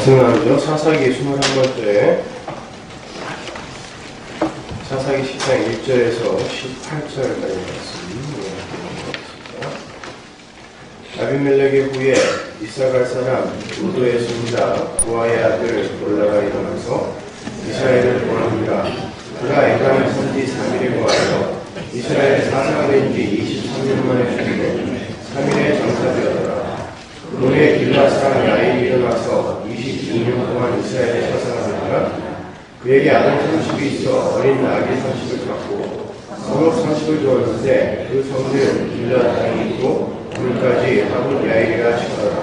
말씀하죠. 사사기 21번째 사사기 10장 1절에서 18절까지 말씀 아비멜렉의 후에 이사갈 사람 우도의 손자 부하의 아들 골라가 일어나서 이스라엘을 보냅니다. 그가 에브라임 산지 3일에 구하여 이스라엘의 사사가 된 지 23년 만에 죽이고 3일에 장사되었더라. 노예 길라 사람 야일이 일어나서 22년 동안 이스라엘의 사사가 되다가 그에게 아들 30이 있어 어린 아기 30을 갖고 성읍 30을 주었는데 그 성들은 길라 땅이 있고 물까지 하고 야일이라 치더라.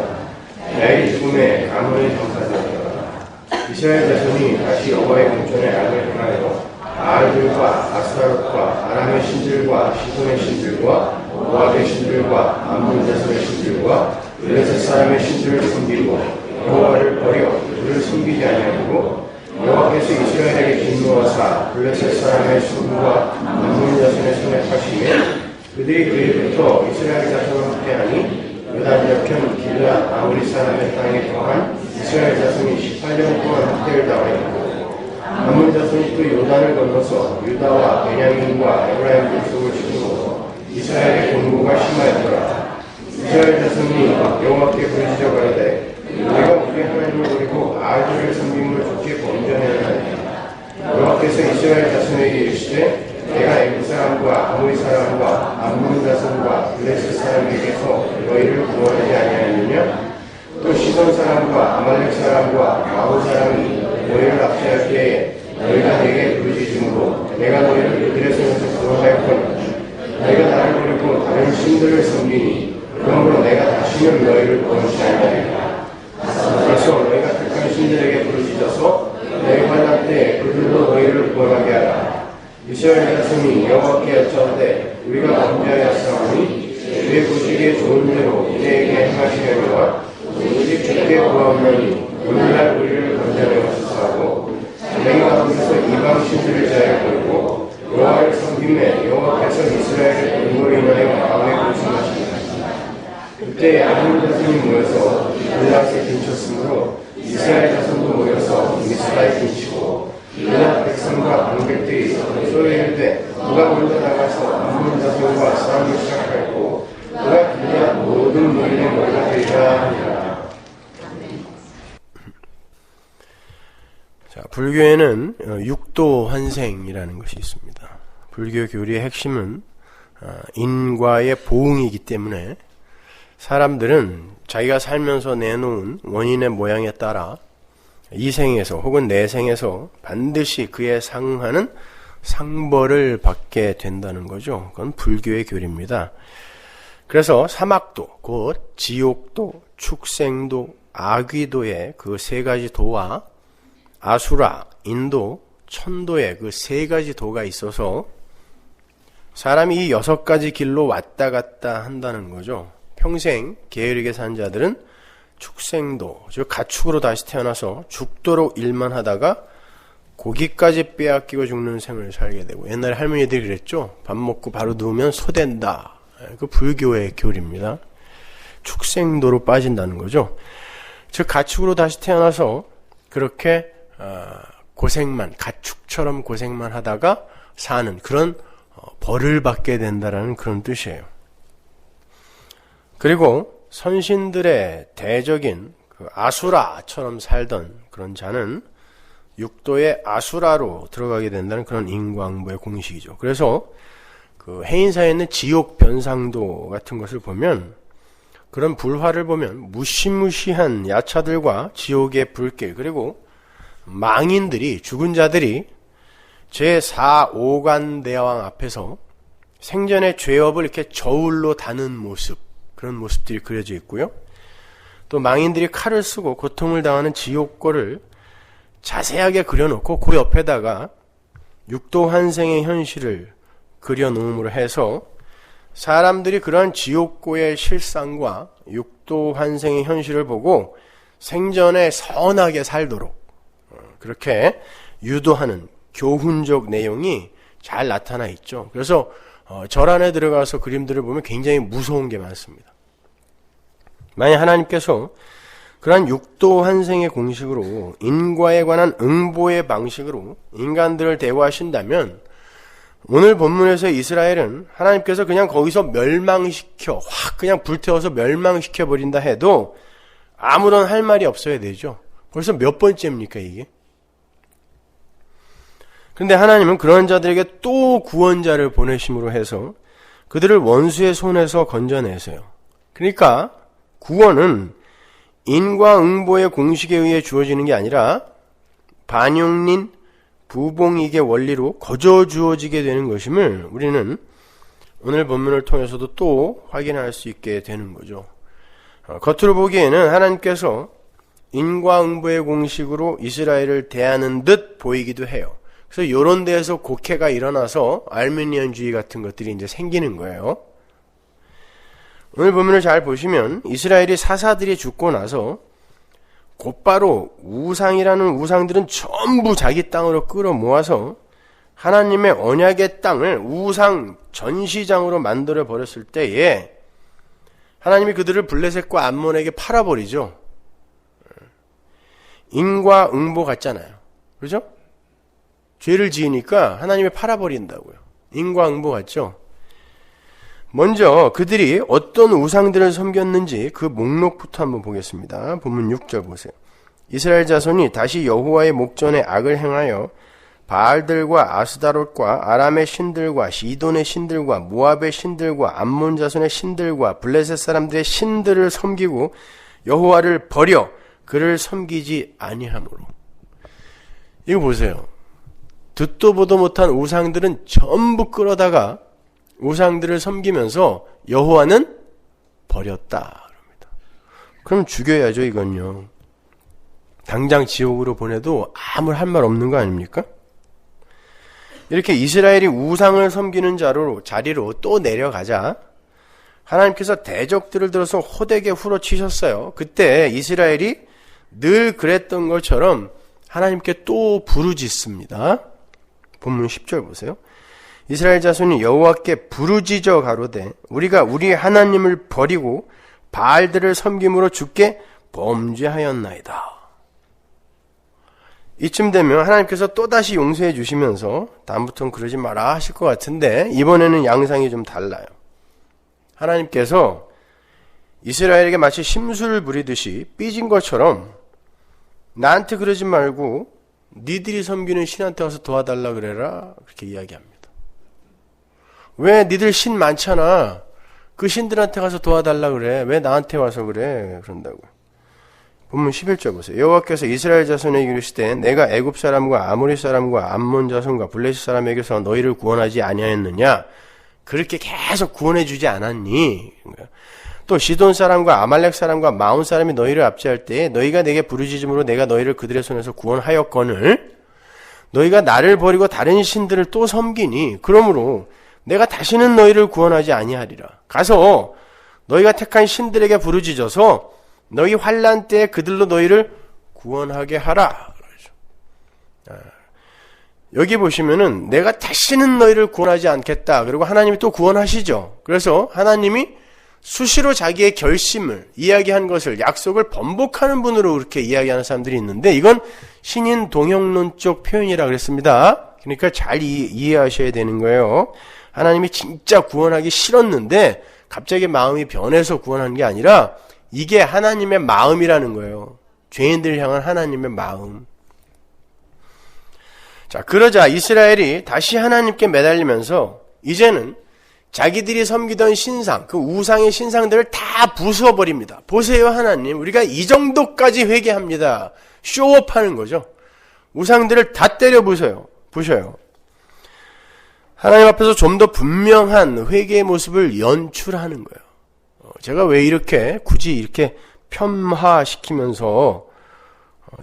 야일이 죽음에 가문의 장사되었더라. 이스라엘 자손이 다시 여호와의 공전에 악을 행하여 바알들과 아스타롯과 아람의 신들과 시돈의 신들과 모압의 신들과 암몬 자손의 신들과 블레셋 사람의 신들을 섬기고 여호와를 버려 그를 섬기지 아니하고 여호와께서 이스라엘에게 진노하사 블레셋 사람의 손과 암몬 자손의 손에 파시며 그들이 그일부터 이스라엘 자손을 학대하니 요단 옆편 길라 아모리 사람의 땅에 거한 이스라엘 자손이 18년 동안 학대를 당하였고 암몬 자손이 또 요단을 건너서 유다와 베냐민과 에브라임 족속을 치고 이스라엘의 공고가 심하였더라. 이스라엘 자손이 여호와께 부르짖어 가로되 우리가 우리 하나님을 버리고 바알들을 섬김을 좋게 범죄하여 하나니 여호와께서 이스라엘 자손에게 이르시되 내가 애굽 사람과 아모리 사람과 암몬 자손과 블레셋 사람에게서 너희를 구원하지 아니하느냐? 또 시돈 사람과 아말렉 사람과 마오 사람이 너희를 압제할 때에 너희가 내게 부르짖음으로 내가 너희를 그들의 손에서 구원하였거니 너희가 나를 버리고 다른 신들을 섬기니 그러므로 내가 다시는 너희를 구원치 아니하리라. 그래서 너희가 택한 신들에게 부르짖어서 너희 환난 때에 그들도 너희를 구원하게 하라. 이스라엘 자손이 여호와께 여짜오되 우리가 범죄하였사오니 우리의 보시기에 좋은 대로 우리에게 행하시려니와 오직 주께 구하오나니 오늘날 우리를 건져내옵소서 하고 자기가 거기서 이방 신들을 제하여 버리고 여호와를 섬김에 여호와께서 이스라엘을 공으로 인하여 마음에 고심하시니라. 그때 아몬 자손이 모여서 블라스에 빈쳤으므로 이스라엘 자손도 모여서 미스바에 빈치고 블라 백성과 방백들이 서로 이르되 누가 먼저 나가서 아몬 자손과 싸움을 시작하였고 누가 길라 모든 무리를 몰아들이라 하니라. 자, 불교에는 육도 환생이라는 것이 있습니다. 불교 교리의 핵심은 인과의 보응이기 때문에 사람들은 자기가 살면서 내놓은 원인의 모양에 따라 이 생에서 혹은 내 생에서 반드시 그에 상응하는 상벌을 받게 된다는 거죠. 그건 불교의 교리입니다. 그래서 사막도, 곧 지옥도, 축생도, 아귀도의 그 세 가지 도와 아수라, 인도, 천도의 그 세 가지 도가 있어서 사람이 이 6가지 길로 왔다 갔다 한다는 거죠. 평생 게으르게 산 자들은 축생도, 즉 가축으로 다시 태어나서 죽도록 일만 하다가 고기까지 빼앗기고 죽는 생을 살게 되고, 옛날에 할머니들이 그랬죠. 밥 먹고 바로 누우면 소된다. 그 불교의 교리입니다. 축생도로 빠진다는 거죠. 즉 가축으로 다시 태어나서 그렇게 고생만, 가축처럼 고생만 하다가 사는 그런 벌을 받게 된다라는 그런 뜻이에요. 그리고 선신들의 대적인 그 아수라처럼 살던 그런 자는 육도의 아수라로 들어가게 된다는 그런 인과응보의 공식이죠. 그래서 그 해인사에 있는 지옥 변상도 같은 것을 보면, 그런 불화를 보면 무시무시한 야차들과 지옥의 불길, 그리고 망인들이, 죽은 자들이 제4, 5관 대왕 앞에서 생전의 죄업을 이렇게 저울로 다는 모습, 그런 모습들이 그려져 있고요. 또 망인들이 칼을 쓰고 고통을 당하는 지옥고를 자세하게 그려놓고 그 옆에다가 육도 환생의 현실을 그려놓음으로 해서 사람들이 그러한 지옥고의 실상과 육도 환생의 현실을 보고 생전에 선하게 살도록 그렇게 유도하는 교훈적 내용이 잘 나타나 있죠. 그래서 절 안에 들어가서 그림들을 보면 굉장히 무서운 게 많습니다. 만약 하나님께서 그러한 육도 환생의 공식으로 인과에 관한 응보의 방식으로 인간들을 대화하신다면 오늘 본문에서 이스라엘은 하나님께서 그냥 거기서 멸망시켜 확 그냥 불태워서 멸망시켜 버린다 해도 아무런 할 말이 없어야 되죠. 벌써 몇 번째입니까 이게? 그런데 하나님은 그런 자들에게 또 구원자를 보내심으로 해서 그들을 원수의 손에서 건져내세요. 그러니까 구원은 인과응보의 공식에 의해 주어지는 게 아니라 반용린 부봉익의 원리로 거저 주어지게 되는 것임을 우리는 오늘 본문을 통해서도 또 확인할 수 있게 되는 거죠. 겉으로 보기에는 하나님께서 인과응보의 공식으로 이스라엘을 대하는 듯 보이기도 해요. 그래서 이런 데에서 곡해가 일어나서 알메니안주의 같은 것들이 이제 생기는 거예요. 오늘 본문을 잘 보시면 이스라엘이 사사들이 죽고 나서 곧바로 우상이라는 우상들은 전부 자기 땅으로 끌어모아서 하나님의 언약의 땅을 우상 전시장으로 만들어 버렸을 때에 하나님이 그들을 블레셋과 암몬에게 팔아버리죠. 인과응보 같잖아요. 그렇죠? 죄를 지으니까 하나님이 팔아버린다고요. 인과응보 같죠? 먼저 그들이 어떤 우상들을 섬겼는지 그 목록부터 한번 보겠습니다. 본문 6절 보세요. 이스라엘 자손이 다시 여호와의 목전에 악을 행하여 바알들과 아스다롯과 아람의 신들과 시돈의 신들과 모압의 신들과 암몬 자손의 신들과 블레셋 사람들의 신들을 섬기고 여호와를 버려 그를 섬기지 아니하므로. 이거 보세요. 듣도 보도 못한 우상들은 전부 끌어다가 우상들을 섬기면서 여호와는 버렸다. 그럼 죽여야죠, 이건요. 당장 지옥으로 보내도 아무 할 말 없는 거 아닙니까? 이렇게 이스라엘이 우상을 섬기는 자리로 또 내려가자 하나님께서 대적들을 들어서 호되게 후려치셨어요. 그때 이스라엘이 늘 그랬던 것처럼 하나님께 또 부르짖습니다. 본문 10절 보세요. 이스라엘 자손이 여호와께 부르짖어 가로되 우리가 우리 하나님을 버리고 바알들을 섬김으로 주께 범죄하였나이다. 이쯤 되면 하나님께서 또다시 용서해 주시면서 다음부터는 그러지 마라 하실 것 같은데 이번에는 양상이 좀 달라요. 하나님께서 이스라엘에게 마치 심술을 부리듯이 삐진 것처럼 나한테 그러지 말고 니들이 섬기는 신한테 와서 도와달라 그래라 그렇게 이야기합니다. 왜 니들 신 많잖아. 그 신들한테 가서 도와달라 그래. 왜 나한테 와서 그래. 그런다고요. 본문 11절 보세요. 여호와께서 이스라엘 자손에게 이르시되 내가 애굽 사람과 아모리 사람과 암몬 자손과 블레셋 사람에게서 너희를 구원하지 아니하였느냐. 그렇게 계속 구원해 주지 않았니. 또 시돈 사람과 아말렉 사람과 마온 사람이 너희를 압제할 때에 너희가 내게 부르짖음으로 내가 너희를 그들의 손에서 구원하였거늘 너희가 나를 버리고 다른 신들을 또 섬기니 그러므로 내가 다시는 너희를 구원하지 아니하리라. 가서 너희가 택한 신들에게 부르짖어서 너희 환난 때에 그들로 너희를 구원하게 하라. 여기 보시면은 내가 다시는 너희를 구원하지 않겠다. 그리고 하나님이 또 구원하시죠. 그래서 하나님이 수시로 자기의 결심을 이야기한 것을 약속을 번복하는 분으로 그렇게 이야기하는 사람들이 있는데 이건 신인 동형론적 표현이라 그랬습니다. 그러니까 잘 이해하셔야 되는 거예요. 하나님이 진짜 구원하기 싫었는데 갑자기 마음이 변해서 구원한 게 아니라 이게 하나님의 마음이라는 거예요. 죄인들 향한 하나님의 마음. 자, 그러자 이스라엘이 다시 하나님께 매달리면서 이제는 자기들이 섬기던 신상, 그 우상의 신상들을 다 부숴버립니다. 보세요, 하나님. 우리가 이 정도까지 회개합니다. 쇼업하는 거죠. 우상들을 다 때려 부셔요. 하나님 앞에서 좀 더 분명한 회개의 모습을 연출하는 거예요. 제가 왜 이렇게 굳이 이렇게 편화시키면서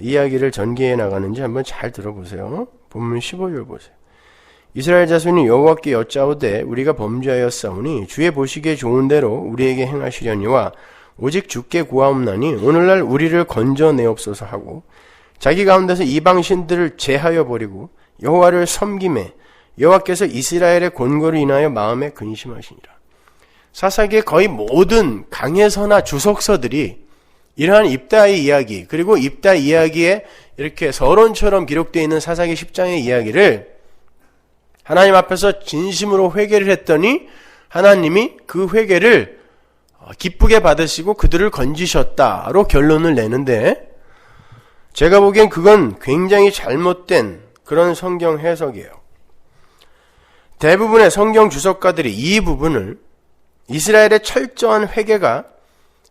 이야기를 전개해 나가는지 한번 잘 들어보세요. 본문 15절 보세요. 이스라엘 자손이 여호와께 여짜오되 우리가 범죄하였사오니 주의 보시기에 좋은 대로 우리에게 행하시려니와 오직 주께 구하옵나니 오늘날 우리를 건져내옵소서 하고 자기 가운데서 이방 신들을 제하여 버리고 여호와를 섬김에 여호와께서 이스라엘의 권고를 인하여 마음에 근심하시니라. 사사기의 거의 모든 강해서나 주석서들이 이러한 입다의 이야기, 그리고 입다 이야기에 이렇게 서론처럼 기록되어 있는 사사기 10장의 이야기를 하나님 앞에서 진심으로 회개를 했더니 하나님이 그 회개를 기쁘게 받으시고 그들을 건지셨다로 결론을 내는데, 제가 보기엔 그건 굉장히 잘못된 그런 성경 해석이에요. 대부분의 성경 주석가들이 이 부분을 이스라엘의 철저한 회개가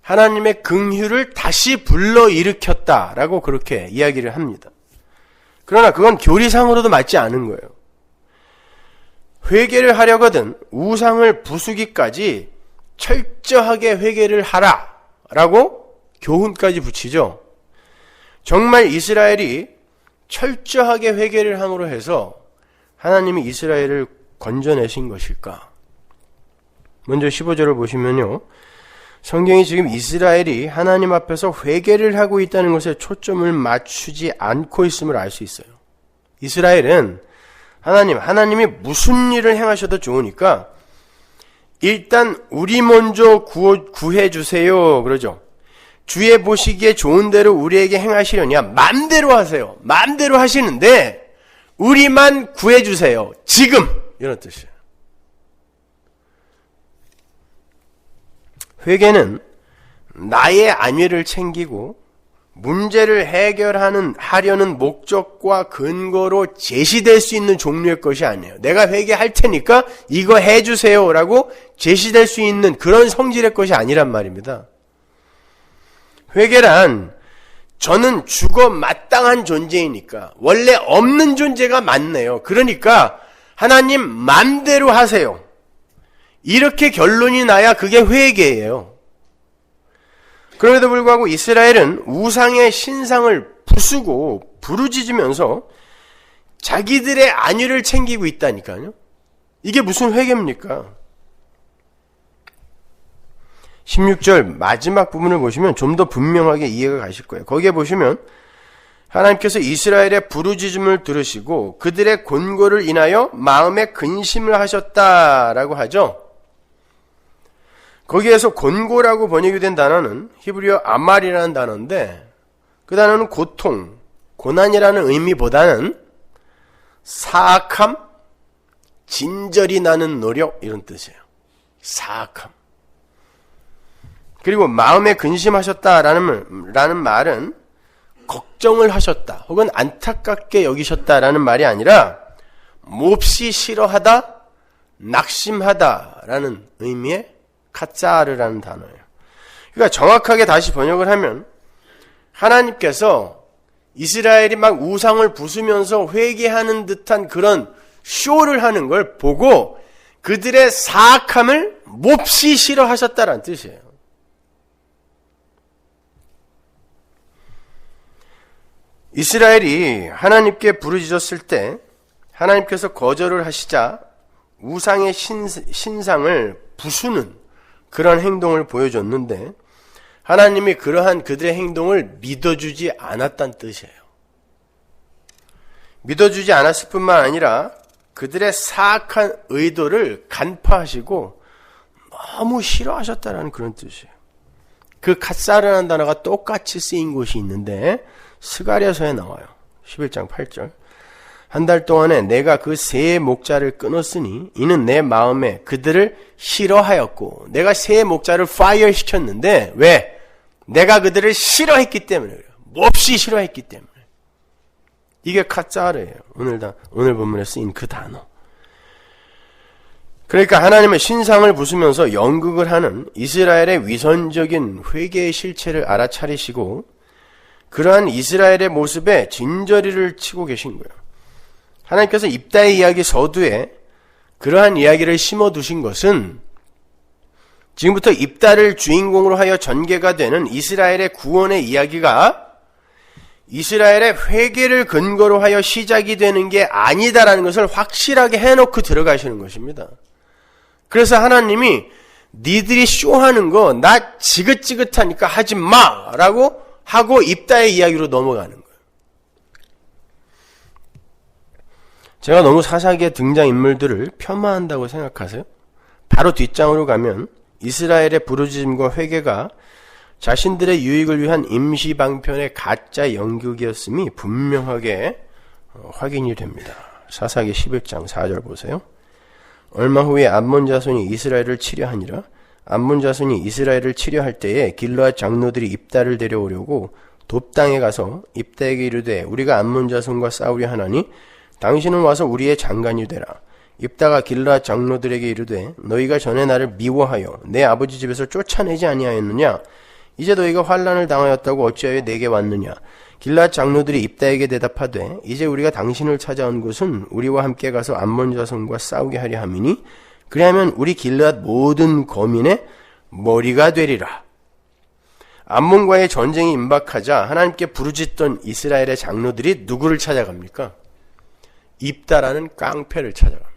하나님의 긍휼을 다시 불러일으켰다라고 그렇게 이야기를 합니다. 그러나 그건 교리상으로도 맞지 않은 거예요. 회개를 하려거든 우상을 부수기까지 철저하게 회개를 하라라고 교훈까지 붙이죠. 정말 이스라엘이 철저하게 회개를 함으로 해서 하나님이 이스라엘을 건져내신 것일까? 먼저 15절을 보시면요, 성경이 지금 이스라엘이 하나님 앞에서 회개를 하고 있다는 것에 초점을 맞추지 않고 있음을 알 수 있어요. 이스라엘은 하나님이 무슨 일을 행하셔도 좋으니까 일단 우리 먼저 구해주세요 그러죠. 주의 보시기에 좋은 대로 우리에게 행하시려냐, 맘대로 하세요. 맘대로 하시는데 우리만 구해주세요 지금, 이런 뜻이에요. 회개는 나의 안위를 챙기고 문제를 하려는 목적과 근거로 제시될 수 있는 종류의 것이 아니에요. 내가 회개할 테니까 이거 해주세요 라고 제시될 수 있는 그런 성질의 것이 아니란 말입니다. 회개란 저는 죽어 마땅한 존재이니까, 원래 없는 존재가 맞네요. 그러니까 하나님 맘대로 하세요, 이렇게 결론이 나야 그게 회개예요. 그럼에도 불구하고 이스라엘은 우상의 신상을 부수고 부르짖으면서 자기들의 안위를 챙기고 있다니까요. 이게 무슨 회개입니까? 16절 마지막 부분을 보시면 좀 더 분명하게 이해가 가실 거예요. 거기에 보시면 하나님께서 이스라엘의 부르짖음을 들으시고 그들의 곤고를 인하여 마음에 근심을 하셨다라고 하죠. 거기에서 곤고라고 번역이 된 단어는 히브리어 아말이라는 단어인데, 그 단어는 고통, 고난이라는 의미보다는 사악함, 진절이 나는 노력, 이런 뜻이에요. 사악함. 그리고 마음에 근심하셨다라는 말은 걱정을 하셨다 혹은 안타깝게 여기셨다라는 말이 아니라 몹시 싫어하다, 낙심하다라는 의미의 카짜르라는 단어예요. 그러니까 정확하게 다시 번역을 하면 하나님께서 이스라엘이 막 우상을 부수면서 회개하는 듯한 그런 쇼를 하는 걸 보고 그들의 사악함을 몹시 싫어하셨다라는 뜻이에요. 이스라엘이 하나님께 부르짖었을 때 하나님께서 거절을 하시자 우상의 신상을 부수는 그런 행동을 보여줬는데, 하나님이 그러한 그들의 행동을 믿어주지 않았다는 뜻이에요. 믿어주지 않았을 뿐만 아니라 그들의 사악한 의도를 간파하시고 너무 싫어하셨다는 그런 뜻이에요. 그 갓사르라는 단어가 똑같이 쓰인 곳이 있는데 스가랴서에 나와요. 11장 8절. 한 달 동안에 내가 그 새 목자를 끊었으니 이는 내 마음에 그들을 싫어하였고, 내가 새 목자를 파이어 시켰는데 왜? 내가 그들을 싫어했기 때문에 그래요. 몹시 싫어했기 때문에. 이게 카짜르예요. 오늘 본문에 쓰인 그 단어. 그러니까 하나님의 신상을 부수면서 연극을 하는 이스라엘의 위선적인 회개의 실체를 알아차리시고 그러한 이스라엘의 모습에 진저리를 치고 계신 거예요. 하나님께서 입다의 이야기 서두에 그러한 이야기를 심어두신 것은 지금부터 입다를 주인공으로 하여 전개가 되는 이스라엘의 구원의 이야기가 이스라엘의 회개를 근거로 하여 시작이 되는 게 아니다라는 것을 확실하게 해놓고 들어가시는 것입니다. 그래서 하나님이 니들이 쇼하는 거 나 지긋지긋하니까 하지 마라고 하고 입다의 이야기로 넘어가는 거예요. 제가 너무 사사기의 등장인물들을 폄하한다고 생각하세요? 바로 뒷장으로 가면 이스라엘의 부르짖음과 회개가 자신들의 유익을 위한 임시방편의 가짜 연극이었음이 분명하게 확인이 됩니다. 사사기 11장 4절 보세요. 얼마 후에 암몬 자손이 이스라엘을 치려하니라. 암몬 자손이 이스라엘을 치려할 때에 길르앗 장로들이 입다를 데려오려고 돕당에 가서 입다에게 이르되 우리가 암몬 자손과 싸우려 하나니 당신은 와서 우리의 장관이 되라. 입다가 길르앗 장로들에게 이르되 너희가 전에 나를 미워하여 내 아버지 집에서 쫓아내지 아니하였느냐? 이제 너희가 환난을 당하였다고 어찌하여 내게 왔느냐? 길르앗 장로들이 입다에게 대답하되 이제 우리가 당신을 찾아온 곳은 우리와 함께 가서 암몬 자손과 싸우게 하려 함이니 그리하면 우리 길르앗 모든 거민의 머리가 되리라. 암몬과의 전쟁이 임박하자 하나님께 부르짖던 이스라엘의 장로들이 누구를 찾아갑니까? 입다라는 깡패를 찾아갑니다.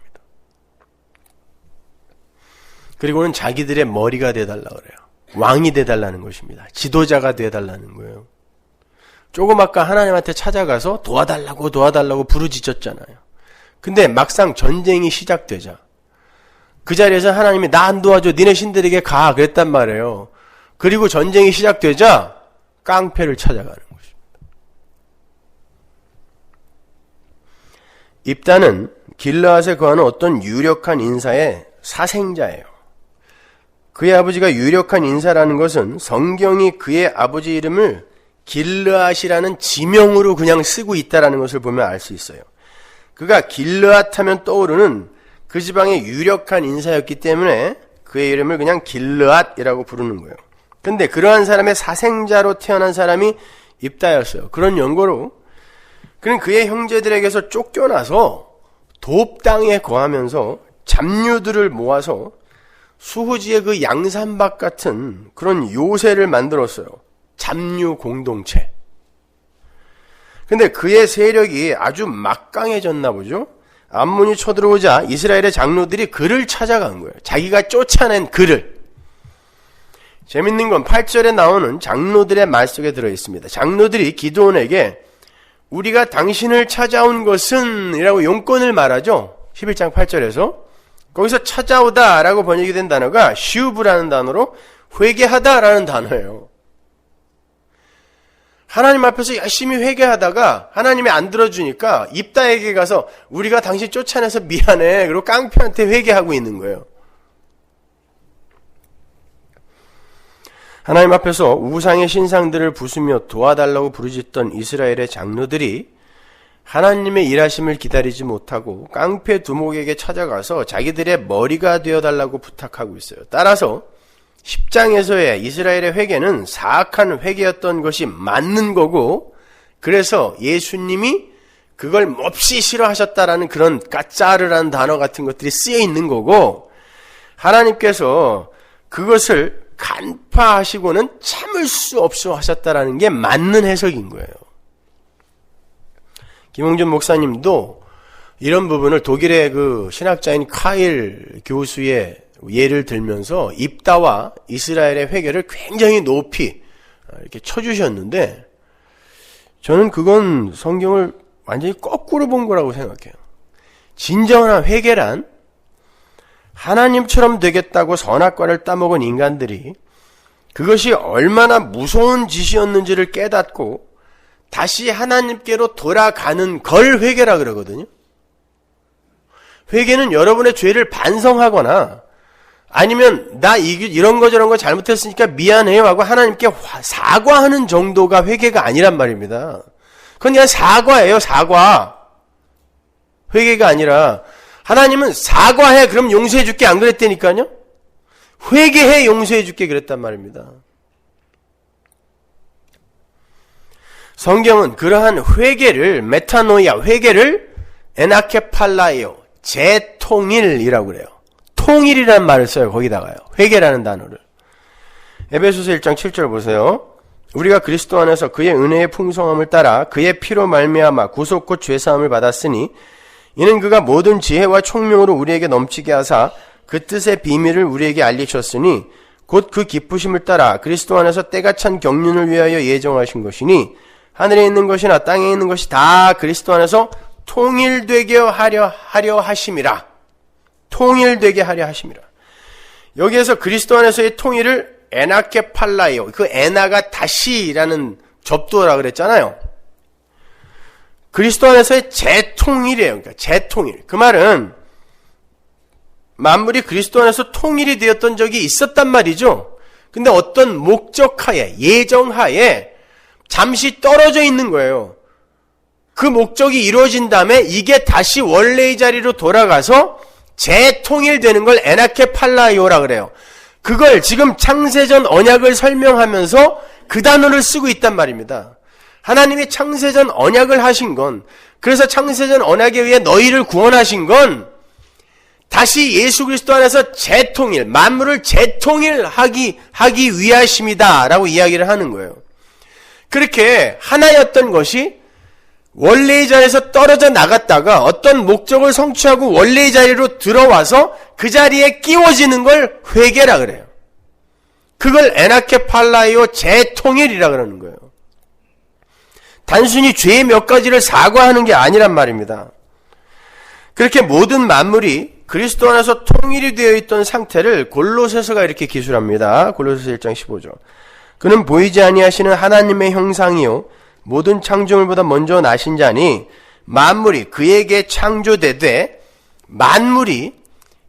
그리고는 자기들의 머리가 되달라 그래요. 왕이 되달라는 것입니다. 지도자가 되달라는 거예요. 조금 아까 하나님한테 찾아가서 도와달라고 부르짖었잖아요. 근데 막상 전쟁이 시작되자 그 자리에서 하나님이 나 안 도와줘 니네 신들에게 가 그랬단 말이에요. 그리고 전쟁이 시작되자 깡패를 찾아가는 것입니다. 입다는 길르앗에 거하는 어떤 유력한 인사의 사생자예요. 그의 아버지가 유력한 인사라는 것은 성경이 그의 아버지 이름을 길르앗이라는 지명으로 그냥 쓰고 있다는 것을 보면 알 수 있어요. 그가 길르앗 하면 떠오르는 그 지방의 유력한 인사였기 때문에 그의 이름을 그냥 길르앗이라고 부르는 거예요. 근데 그러한 사람의 사생자로 태어난 사람이 입다였어요. 그런 연고로 그는 그의 형제들에게서 쫓겨나서 돕당에 거하면서 잡류들을 모아서 수호지의 그 양산박 같은 그런 요새를 만들었어요. 잡류 공동체. 근데 그의 세력이 아주 막강해졌나 보죠. 암몬이 쳐들어오자 이스라엘의 장로들이 그를 찾아간 거예요. 자기가 쫓아낸 그를. 재밌는 건 8절에 나오는 장로들의 말 속에 들어있습니다. 장로들이 기드온에게 우리가 당신을 찾아온 것은 이라고 용건을 말하죠. 11장 8절에서. 거기서 찾아오다 라고 번역이 된 단어가 슈브라는 단어로 회개하다 라는 단어예요. 하나님 앞에서 열심히 회개하다가 하나님이 안 들어주니까 입다에게 가서 우리가 당신 쫓아내서 미안해. 그리고 깡패한테 회개하고 있는 거예요. 하나님 앞에서 우상의 신상들을 부수며 도와달라고 부르짖던 이스라엘의 장로들이 하나님의 일하심을 기다리지 못하고 깡패 두목에게 찾아가서 자기들의 머리가 되어달라고 부탁하고 있어요. 따라서 10장에서의 이스라엘의 회개는 사악한 회개였던 것이 맞는 거고, 그래서 예수님이 그걸 몹시 싫어하셨다라는 그런 까짜르라는 단어 같은 것들이 쓰여 있는 거고, 하나님께서 그것을 간파하시고는 참을 수 없어 하셨다라는 게 맞는 해석인 거예요. 김홍준 목사님도 이런 부분을 독일의 그 신학자인 카일 교수의 예를 들면서 입다와 이스라엘의 회개를 굉장히 높이 이렇게 쳐주셨는데, 저는 그건 성경을 완전히 거꾸로 본 거라고 생각해요. 진정한 회개란 하나님처럼 되겠다고 선악과를 따먹은 인간들이 그것이 얼마나 무서운 짓이었는지를 깨닫고 다시 하나님께로 돌아가는 걸 회개라 그러거든요. 회개는 여러분의 죄를 반성하거나 아니면 나 이런 거 저런 거 잘못했으니까 미안해요 하고 하나님께 사과하는 정도가 회개가 아니란 말입니다. 그건 그냥 사과예요. 사과. 회개가 아니라 하나님은 사과해 그럼 용서해 줄게 안 그랬다니까요. 회개해 용서해 줄게 그랬단 말입니다. 성경은 그러한 회개를 메타노이아 회개를 에나케팔라이오 재통일이라고 그래요. 통일이라는 말을 써요. 거기다가요. 회개라는 단어를. 에베소서 1장 7절 보세요. 우리가 그리스도 안에서 그의 은혜의 풍성함을 따라 그의 피로 말미암아 구속 곧 죄사함을 받았으니 이는 그가 모든 지혜와 총명으로 우리에게 넘치게 하사 그 뜻의 비밀을 우리에게 알리셨으니 곧 그 기쁘심을 따라 그리스도 안에서 때가 찬 경륜을 위하여 예정하신 것이니 하늘에 있는 것이나 땅에 있는 것이 다 그리스도 안에서 통일되게 하려 하심이라. 통일되게 하려 하심이라. 여기에서 그리스도 안에서의 통일을 에나케 팔라이오, 그 에나가 다시라는 접두어라 그랬잖아요. 그리스도 안에서의 재통일이에요. 그러니까 재통일. 그 말은 만물이 그리스도 안에서 통일이 되었던 적이 있었단 말이죠. 근데 어떤 목적하에, 예정하에 잠시 떨어져 있는 거예요. 그 목적이 이루어진 다음에 이게 다시 원래의 자리로 돌아가서 재통일되는 걸 에나케 팔라이오라 그래요. 그걸 지금 창세전 언약을 설명하면서 그 단어를 쓰고 있단 말입니다. 하나님이 창세전 언약을 하신 건, 그래서 창세전 언약에 의해 너희를 구원하신 건 다시 예수 그리스도 안에서 재통일, 만물을 재통일하기 위하심이다 라고 이야기를 하는 거예요. 그렇게 하나였던 것이 원래의 자리에서 떨어져 나갔다가 어떤 목적을 성취하고 원래의 자리로 들어와서 그 자리에 끼워지는 걸 회개라 그래요. 그걸 에나케 팔라이오 재통일이라 그러는 거예요. 단순히 죄의 몇 가지를 사과하는 게 아니란 말입니다. 그렇게 모든 만물이 그리스도 안에서 통일이 되어 있던 상태를 골로새서가 이렇게 기술합니다. 골로새서 1장 15절. 그는 보이지 아니하시는 하나님의 형상이요 모든 창조물보다 먼저 나신 자니 만물이 그에게 창조되되, 만물이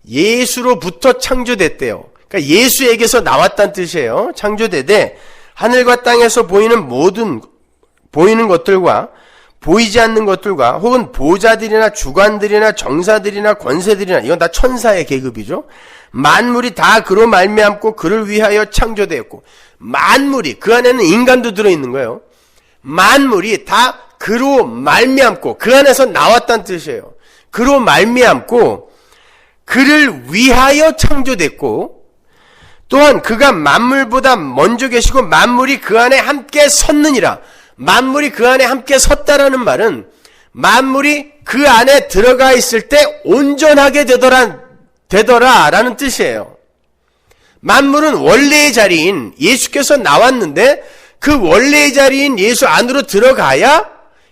예수로부터 창조됐대요. 그러니까 예수에게서 나왔다는 뜻이에요. 창조되되 하늘과 땅에서 보이는 것들과 보이지 않는 것들과 혹은 보좌들이나 주관들이나 정사들이나 권세들이나, 이건 다 천사의 계급이죠. 만물이 다 그로 말미암고 그를 위하여 창조되었고, 만물이, 그 안에는 인간도 들어있는 거예요. 만물이 다 그로 말미암고, 그 안에서 나왔다는 뜻이에요. 그로 말미암고 그를 위하여 창조됐고, 또한 그가 만물보다 먼저 계시고 만물이 그 안에 함께 섰느니라. 만물이 그 안에 함께 섰다라는 말은 만물이 그 안에 들어가 있을 때 온전하게 되더라라는 뜻이에요. 만물은 원래의 자리인 예수께서 나왔는데 그 원래의 자리인 예수 안으로 들어가야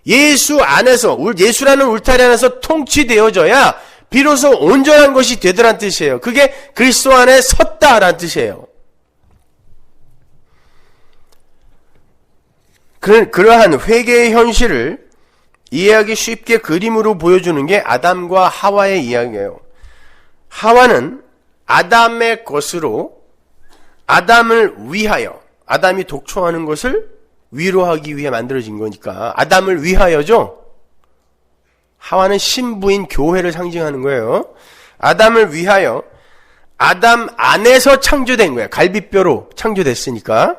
예수 안에서, 예수라는 울타리 안에서 통치되어져야 비로소 온전한 것이 되더란 뜻이에요. 그게 그리스도 안에 섰다라는 뜻이에요. 그러한 회개의 현실을 이해하기 쉽게 그림으로 보여주는 게 아담과 하와의 이야기예요. 하와는 아담의 것으로 아담을 위하여, 아담이 독초하는 것을 위로하기 위해 만들어진 거니까 아담을 위하여죠. 하와는 신부인 교회를 상징하는 거예요. 아담을 위하여 아담 안에서 창조된 거예요. 갈비뼈로 창조됐으니까.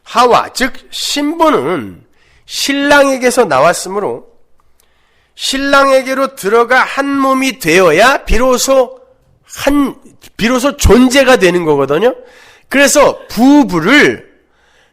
하와, 즉 신부는 신랑에게서 나왔으므로 신랑에게로 들어가 한 몸이 되어야 비로소 존재가 되는 거거든요. 그래서 부부를,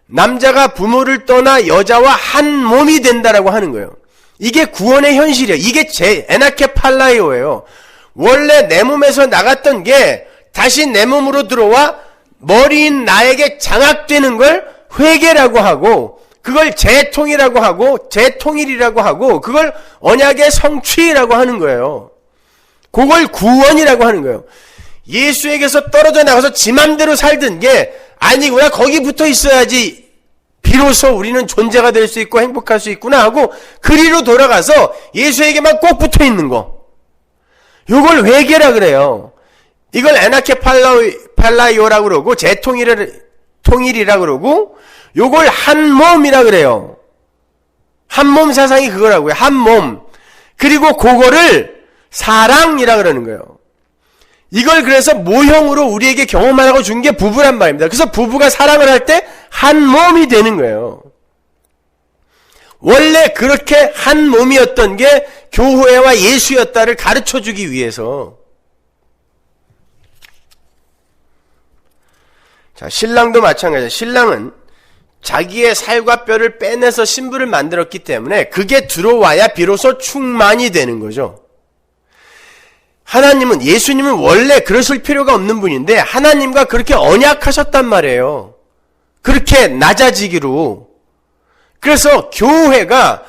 남자가 부모를 떠나 여자와 한 몸이 된다라고 하는 거예요. 이게 구원의 현실이에요. 이게 에나케 팔라이오예요. 원래 내 몸에서 나갔던 게 다시 내 몸으로 들어와 머리인 나에게 장악되는 걸 회개라고 하고, 그걸 재통이라고 하고, 재통일이라고 하고, 그걸 언약의 성취라고 하는 거예요. 그걸 구원이라고 하는 거예요. 예수에게서 떨어져 나가서 지 맘대로 살던 게 아니구나, 거기 붙어 있어야지 비로소 우리는 존재가 될 수 있고 행복할 수 있구나 하고 그리로 돌아가서 예수에게만 꼭 붙어 있는 거, 이걸 회개라 그래요. 이걸 에나케 팔라이오라고 그러고 재통일이라 그러고, 요걸 한 몸이라 그래요. 한 몸 사상이 그거라고요. 한 몸. 그리고 그거를 사랑이라 그러는 거예요. 이걸 그래서 모형으로 우리에게 경험하라고 준 게 부부란 말입니다. 그래서 부부가 사랑을 할 때 한 몸이 되는 거예요. 원래 그렇게 한 몸이었던 게 교회와 예수였다를 가르쳐주기 위해서. 자, 신랑도 마찬가지예요. 신랑은 자기의 살과 뼈를 빼내서 신부를 만들었기 때문에 그게 들어와야 비로소 충만이 되는 거죠. 하나님은, 예수님은 원래 그러실 필요가 없는 분인데 하나님과 그렇게 언약하셨단 말이에요. 그렇게 낮아지기로. 그래서 교회가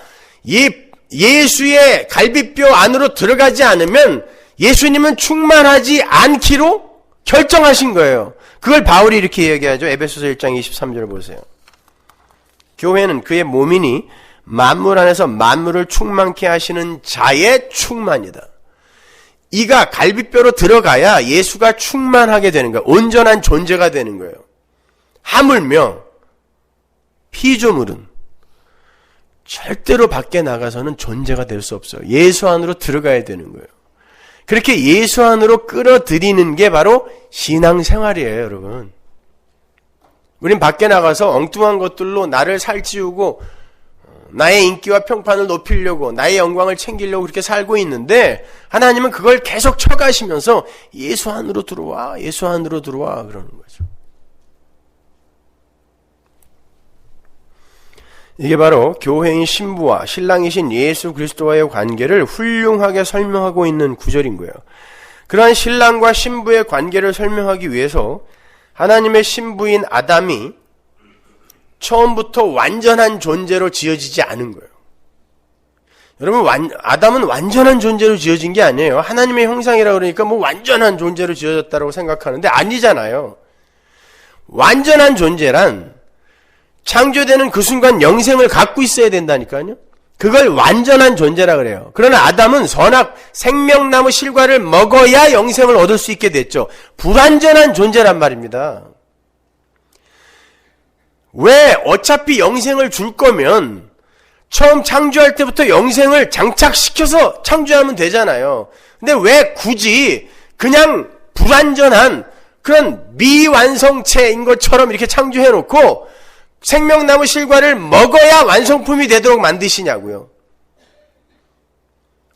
예수의 갈비뼈 안으로 들어가지 않으면 예수님은 충만하지 않기로 결정하신 거예요. 그걸 바울이 이렇게 얘기하죠. 에베소서 1장 23절 보세요. 교회는 그의 몸이니 만물 안에서 만물을 충만케 하시는 자의 충만이다. 이가 갈비뼈로 들어가야 예수가 충만하게 되는 거예요. 온전한 존재가 되는 거예요. 하물며 피조물은 절대로 밖에 나가서는 존재가 될 수 없어요. 예수 안으로 들어가야 되는 거예요. 그렇게 예수 안으로 끌어들이는 게 바로 신앙생활이에요, 여러분. 우린 밖에 나가서 엉뚱한 것들로 나를 살찌우고 나의 인기와 평판을 높이려고 나의 영광을 챙기려고 그렇게 살고 있는데 하나님은 그걸 계속 쳐가시면서 예수 안으로 들어와, 예수 안으로 들어와 그러는 거죠. 이게 바로 교회인 신부와 신랑이신 예수 그리스도와의 관계를 훌륭하게 설명하고 있는 구절인 거예요. 그러한 신랑과 신부의 관계를 설명하기 위해서 하나님의 신부인 아담이 처음부터 완전한 존재로 지어지지 않은 거예요. 여러분, 아담은 완전한 존재로 지어진 게 아니에요. 하나님의 형상이라 그러니까 뭐 완전한 존재로 지어졌다고 생각하는데 아니잖아요. 완전한 존재란 창조되는 그 순간 영생을 갖고 있어야 된다니까요. 그걸 완전한 존재라 그래요. 그러나 아담은 선악 생명나무 실과를 먹어야 영생을 얻을 수 있게 됐죠. 불완전한 존재란 말입니다. 왜 어차피 영생을 줄 거면 처음 창조할 때부터 영생을 장착시켜서 창조하면 되잖아요. 근데 왜 굳이 그냥 불완전한 그런 미완성체인 것처럼 이렇게 창조해놓고 생명나무 실과를 먹어야 완성품이 되도록 만드시냐고요.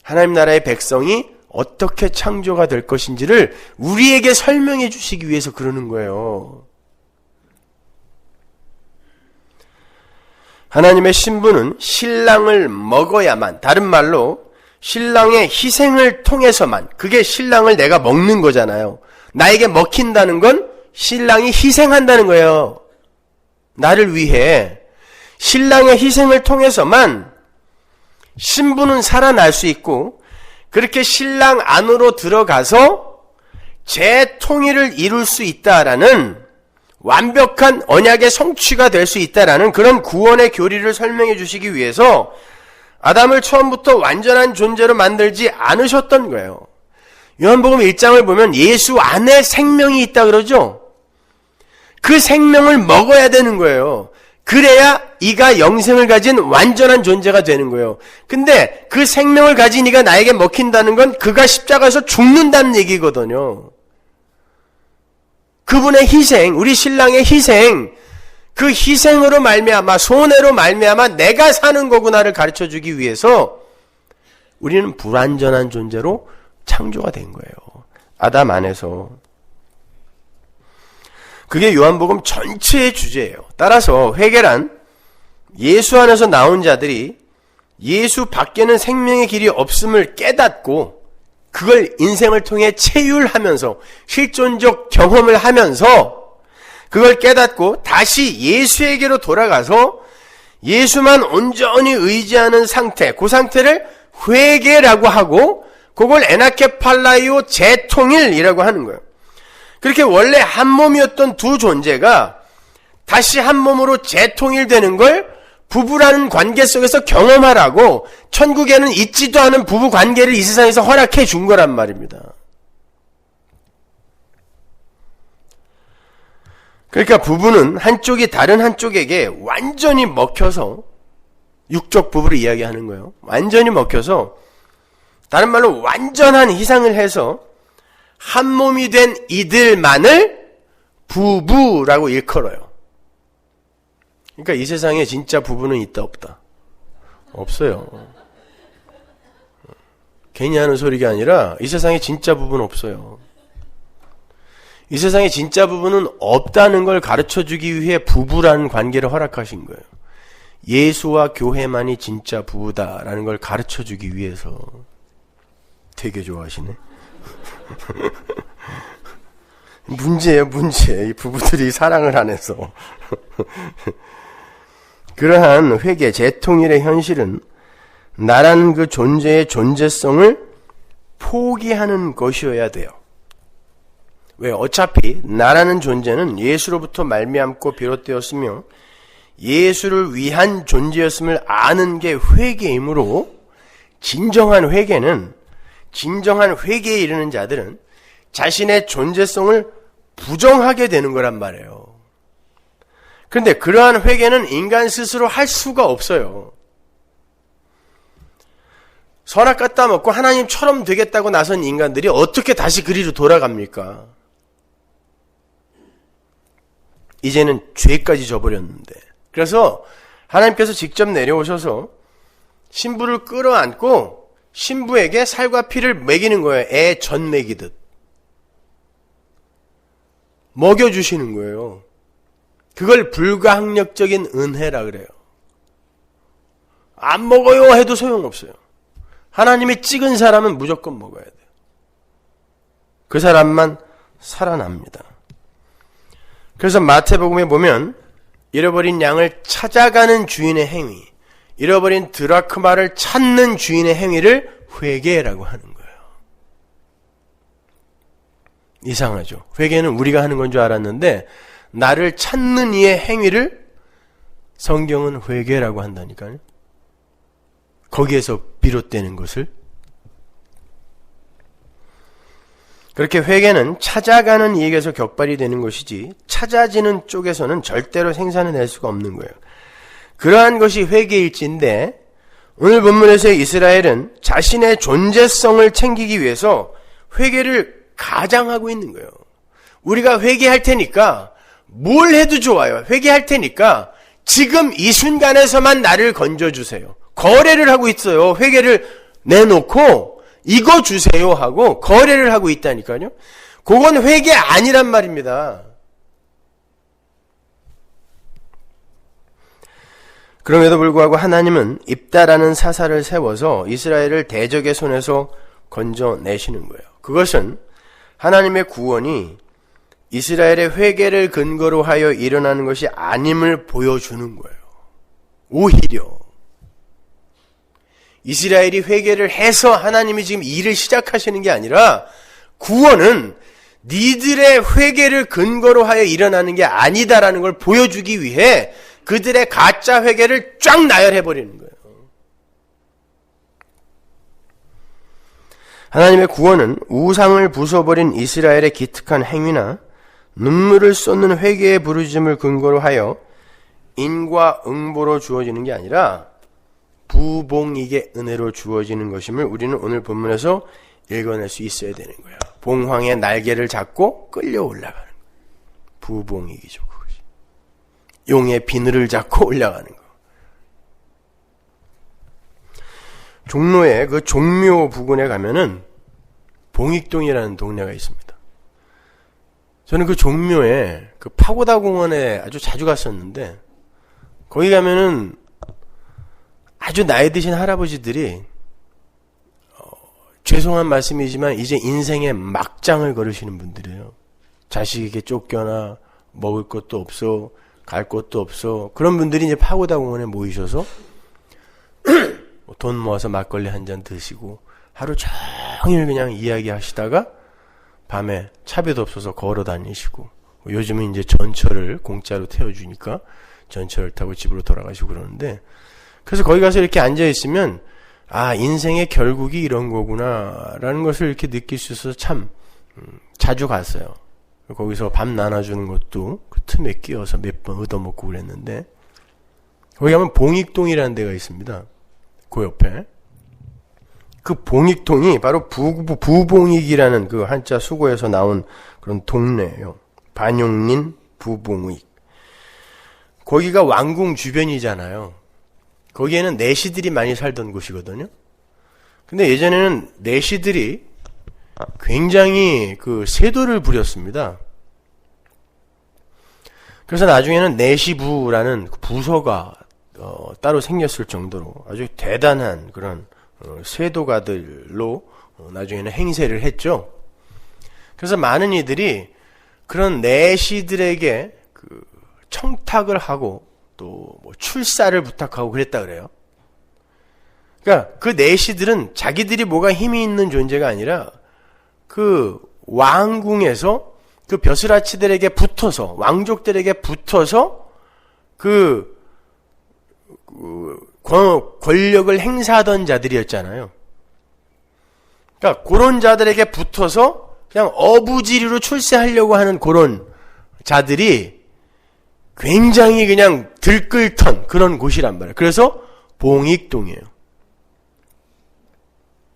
하나님 나라의 백성이 어떻게 창조가 될 것인지를 우리에게 설명해 주시기 위해서 그러는 거예요. 하나님의 신부는 신랑을 먹어야만, 다른 말로 신랑의 희생을 통해서만, 그게 신랑을 내가 먹는 거잖아요. 나에게 먹힌다는 건 신랑이 희생한다는 거예요. 나를 위해 신랑의 희생을 통해서만 신부는 살아날 수 있고, 그렇게 신랑 안으로 들어가서 재통일을 이룰 수 있다라는 완벽한 언약의 성취가 될 수 있다라는 그런 구원의 교리를 설명해 주시기 위해서 아담을 처음부터 완전한 존재로 만들지 않으셨던 거예요. 요한복음 1장을 보면 예수 안에 생명이 있다 그러죠. 그 생명을 먹어야 되는 거예요. 그래야 이가 영생을 가진 완전한 존재가 되는 거예요. 근데 그 생명을 가진 이가 나에게 먹힌다는 건 그가 십자가에서 죽는다는 얘기거든요. 그분의 희생, 우리 신랑의 희생, 그 희생으로 말미암아, 손해로 말미암아 내가 사는 거구나를 가르쳐주기 위해서 우리는 불완전한 존재로 창조가 된 거예요. 아담 안에서. 그게 요한복음 전체의 주제예요. 따라서 회개란 예수 안에서 나온 자들이 예수 밖에는 생명의 길이 없음을 깨닫고 그걸 인생을 통해 체휼하면서 실존적 경험을 하면서 그걸 깨닫고 다시 예수에게로 돌아가서 예수만 온전히 의지하는 상태, 그 상태를 회개라고 하고 그걸 에나케팔라이오 재통일이라고 하는 거예요. 그렇게 원래 한 몸이었던 두 존재가 다시 한 몸으로 재통일되는 걸 부부라는 관계 속에서 경험하라고 천국에는 있지도 않은 부부 관계를 이 세상에서 허락해 준 거란 말입니다. 그러니까 부부는 한쪽이 다른 한쪽에게 완전히 먹혀서, 육적 부부를 이야기하는 거예요. 완전히 먹혀서, 다른 말로 완전한 희생을 해서 한 몸이 된 이들만을 부부라고 일컬어요. 그러니까 이 세상에 진짜 부부는 있다 없다? 없어요. 괜히 하는 소리가 아니라 이 세상에 진짜 부부는 없어요. 이 세상에 진짜 부부는 없다는 걸 가르쳐주기 위해 부부라는 관계를 허락하신 거예요. 예수와 교회만이 진짜 부부다라는 걸 가르쳐주기 위해서. 되게 좋아하시네. 문제예요, 문제. 이 부부들이 사랑을 안 해서. 그러한 회개, 재통일의 현실은 나라는 그 존재의 존재성을 포기하는 것이어야 돼요. 왜? 어차피 나라는 존재는 예수로부터 말미암고 비롯되었으며 예수를 위한 존재였음을 아는 게 회개이므로 진정한 회개에 이르는 자들은 자신의 존재성을 부정하게 되는 거란 말이에요. 그런데 그러한 회개는 인간 스스로 할 수가 없어요. 선악 갖다 먹고 하나님처럼 되겠다고 나선 인간들이 어떻게 다시 그리로 돌아갑니까? 이제는 죄까지 져버렸는데. 그래서 하나님께서 직접 내려오셔서 신부를 끌어안고 신부에게 살과 피를 먹이는 거예요. 애 전 먹이듯. 먹여주시는 거예요. 그걸 불가항력적인 은혜라 그래요. 안 먹어요 해도 소용없어요. 하나님이 찍은 사람은 무조건 먹어야 돼요. 그 사람만 살아납니다. 그래서 마태복음에 보면 잃어버린 양을 찾아가는 주인의 행위, 잃어버린 드라크마를 찾는 주인의 행위를 회개라고 하는 거예요. 이상하죠. 회개는 우리가 하는 건 줄 알았는데 나를 찾는 이의 행위를 성경은 회개라고 한다니까요. 거기에서 비롯되는 것을. 그렇게 회개는 찾아가는 이에게서 격발이 되는 것이지 찾아지는 쪽에서는 절대로 생산해낼 수가 없는 거예요. 그러한 것이 회개일지인데 오늘 본문에서 이스라엘은 자신의 존재성을 챙기기 위해서 회개를 가장하고 있는 거예요. 우리가 회개할 테니까 뭘 해도 좋아요. 회개할 테니까 지금 이 순간에서만 나를 건져주세요. 거래를 하고 있어요. 회개를 내놓고 이거 주세요 하고 거래를 하고 있다니까요. 그건 회개 아니란 말입니다. 그럼에도 불구하고 하나님은 입다라는 사사를 세워서 이스라엘을 대적의 손에서 건져내시는 거예요. 그것은 하나님의 구원이 이스라엘의 회개를 근거로 하여 일어나는 것이 아님을 보여주는 거예요. 오히려 이스라엘이 회개를 해서 하나님이 지금 일을 시작하시는 게 아니라 구원은 니들의 회개를 근거로 하여 일어나는 게 아니다라는 걸 보여주기 위해 그들의 가짜 회개를 쫙 나열해버리는 거예요. 하나님의 구원은 우상을 부숴버린 이스라엘의 기특한 행위나 눈물을 쏟는 회개의 부르짖음을 근거로 하여 인과 응보로 주어지는 게 아니라 부봉익의 은혜로 주어지는 것임을 우리는 오늘 본문에서 읽어낼 수 있어야 되는 거예요. 봉황의 날개를 잡고 끌려 올라가는 거예요. 부봉익이죠. 그것이. 용의 비늘을 잡고 올라가는 거. 종로에 그 종묘 부근에 가면은 봉익동이라는 동네가 있습니다. 저는 그 종묘에 그 파고다 공원에 아주 자주 갔었는데 거기 가면은 아주 나이 드신 할아버지들이 죄송한 말씀이지만 이제 인생의 막장을 걸으시는 분들이에요. 자식에게 쫓겨나 먹을 것도 없어 갈 곳도 없어 그런 분들이 이제 파고다 공원에 모이셔서 돈 모아서 막걸리 한 잔 드시고 하루 종일 그냥 이야기하시다가 밤에 차비도 없어서 걸어 다니시고 요즘은 이제 전철을 공짜로 태워주니까 전철을 타고 집으로 돌아가시고 그러는데 그래서 거기 가서 이렇게 앉아있으면 아 인생의 결국이 이런 거구나 라는 것을 이렇게 느낄 수 있어서 참 자주 갔어요. 거기서 밥 나눠주는 것도 그 틈에 끼어서 몇 번 얻어먹고 그랬는데 거기 가면 봉익동이라는 데가 있습니다. 그 옆에 그 봉익동이 바로 부봉익이라는 그 한자 수고에서 나온 그런 동네예요. 반용린 부봉익. 거기가 왕궁 주변이잖아요. 거기에는 내시들이 많이 살던 곳이거든요. 근데 예전에는 내시들이 굉장히 그 세도를 부렸습니다. 그래서 나중에는 내시부라는 부서가 따로 생겼을 정도로 아주 대단한 그런 세도가들로 나중에는 행세를 했죠. 그래서 많은 이들이 그런 내시들에게 그 청탁을 하고 또 뭐 출사를 부탁하고 그랬다 그래요. 그러니까 그 내시들은 자기들이 뭐가 힘이 있는 존재가 아니라 그 왕궁에서 그 벼슬아치들에게 붙어서, 왕족들에게 붙어서 권력을 행사하던 자들이었잖아요. 그러니까 그런 자들에게 붙어서 그냥 어부지리로 출세하려고 하는 그런 자들이 굉장히 그냥 들끓던 그런 곳이란 말이에요. 그래서 봉익동이에요.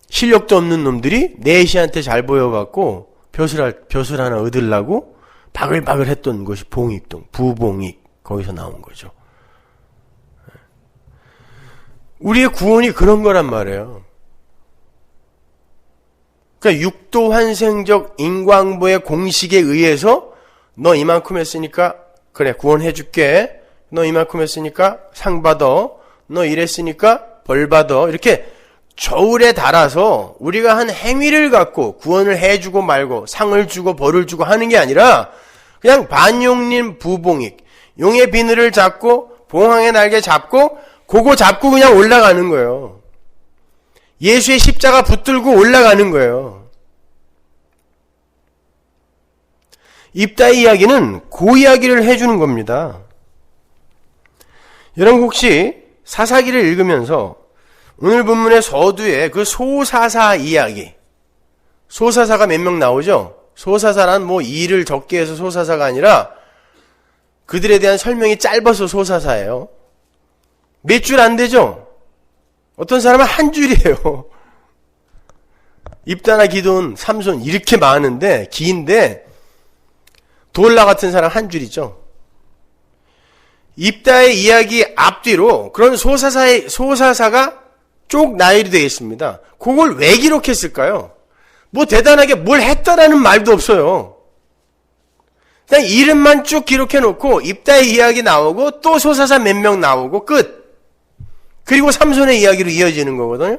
실력도 없는 놈들이 내시한테 잘 보여갖고 벼슬 하나 얻으려고 바글바글 했던 곳이 봉익동, 부봉익, 거기서 나온 거죠. 우리의 구원이 그런 거란 말이에요. 그러니까 육도 환생적 인광보의 공식에 의해서 너 이만큼 했으니까 그래 구원해줄게. 너 이만큼 했으니까 상 받아. 너 이랬으니까 벌 받아. 이렇게 저울에 달아서 우리가 한 행위를 갖고 구원을 해주고 말고 상을 주고 벌을 주고 하는 게 아니라 그냥 반용님 부봉익, 용의 비늘을 잡고 봉황의 날개 잡고 그거 잡고 그냥 올라가는 거예요. 예수의 십자가 붙들고 올라가는 거예요. 입다의 이야기는 그 이야기를 해주는 겁니다. 여러분 혹시 사사기를 읽으면서 오늘 본문의 서두에 그 소사사 이야기, 소사사가 몇 명 나오죠? 소사사란 뭐 일을 적게 해서 소사사가 아니라 그들에 대한 설명이 짧아서 소사사예요. 몇 줄 안 되죠? 어떤 사람은 한 줄이에요. 입다나 기돈, 삼손 이렇게 많은데 긴데 돌라 같은 사람 한 줄이죠. 입다의 이야기 앞뒤로 그런 소사사가 쭉 나열이 되어 있습니다. 그걸 왜 기록했을까요? 뭐 대단하게 뭘 했다라는 말도 없어요. 그냥 이름만 쭉 기록해놓고 입다의 이야기 나오고 또 소사사 몇 명 나오고 끝. 그리고 삼손의 이야기로 이어지는 거거든요.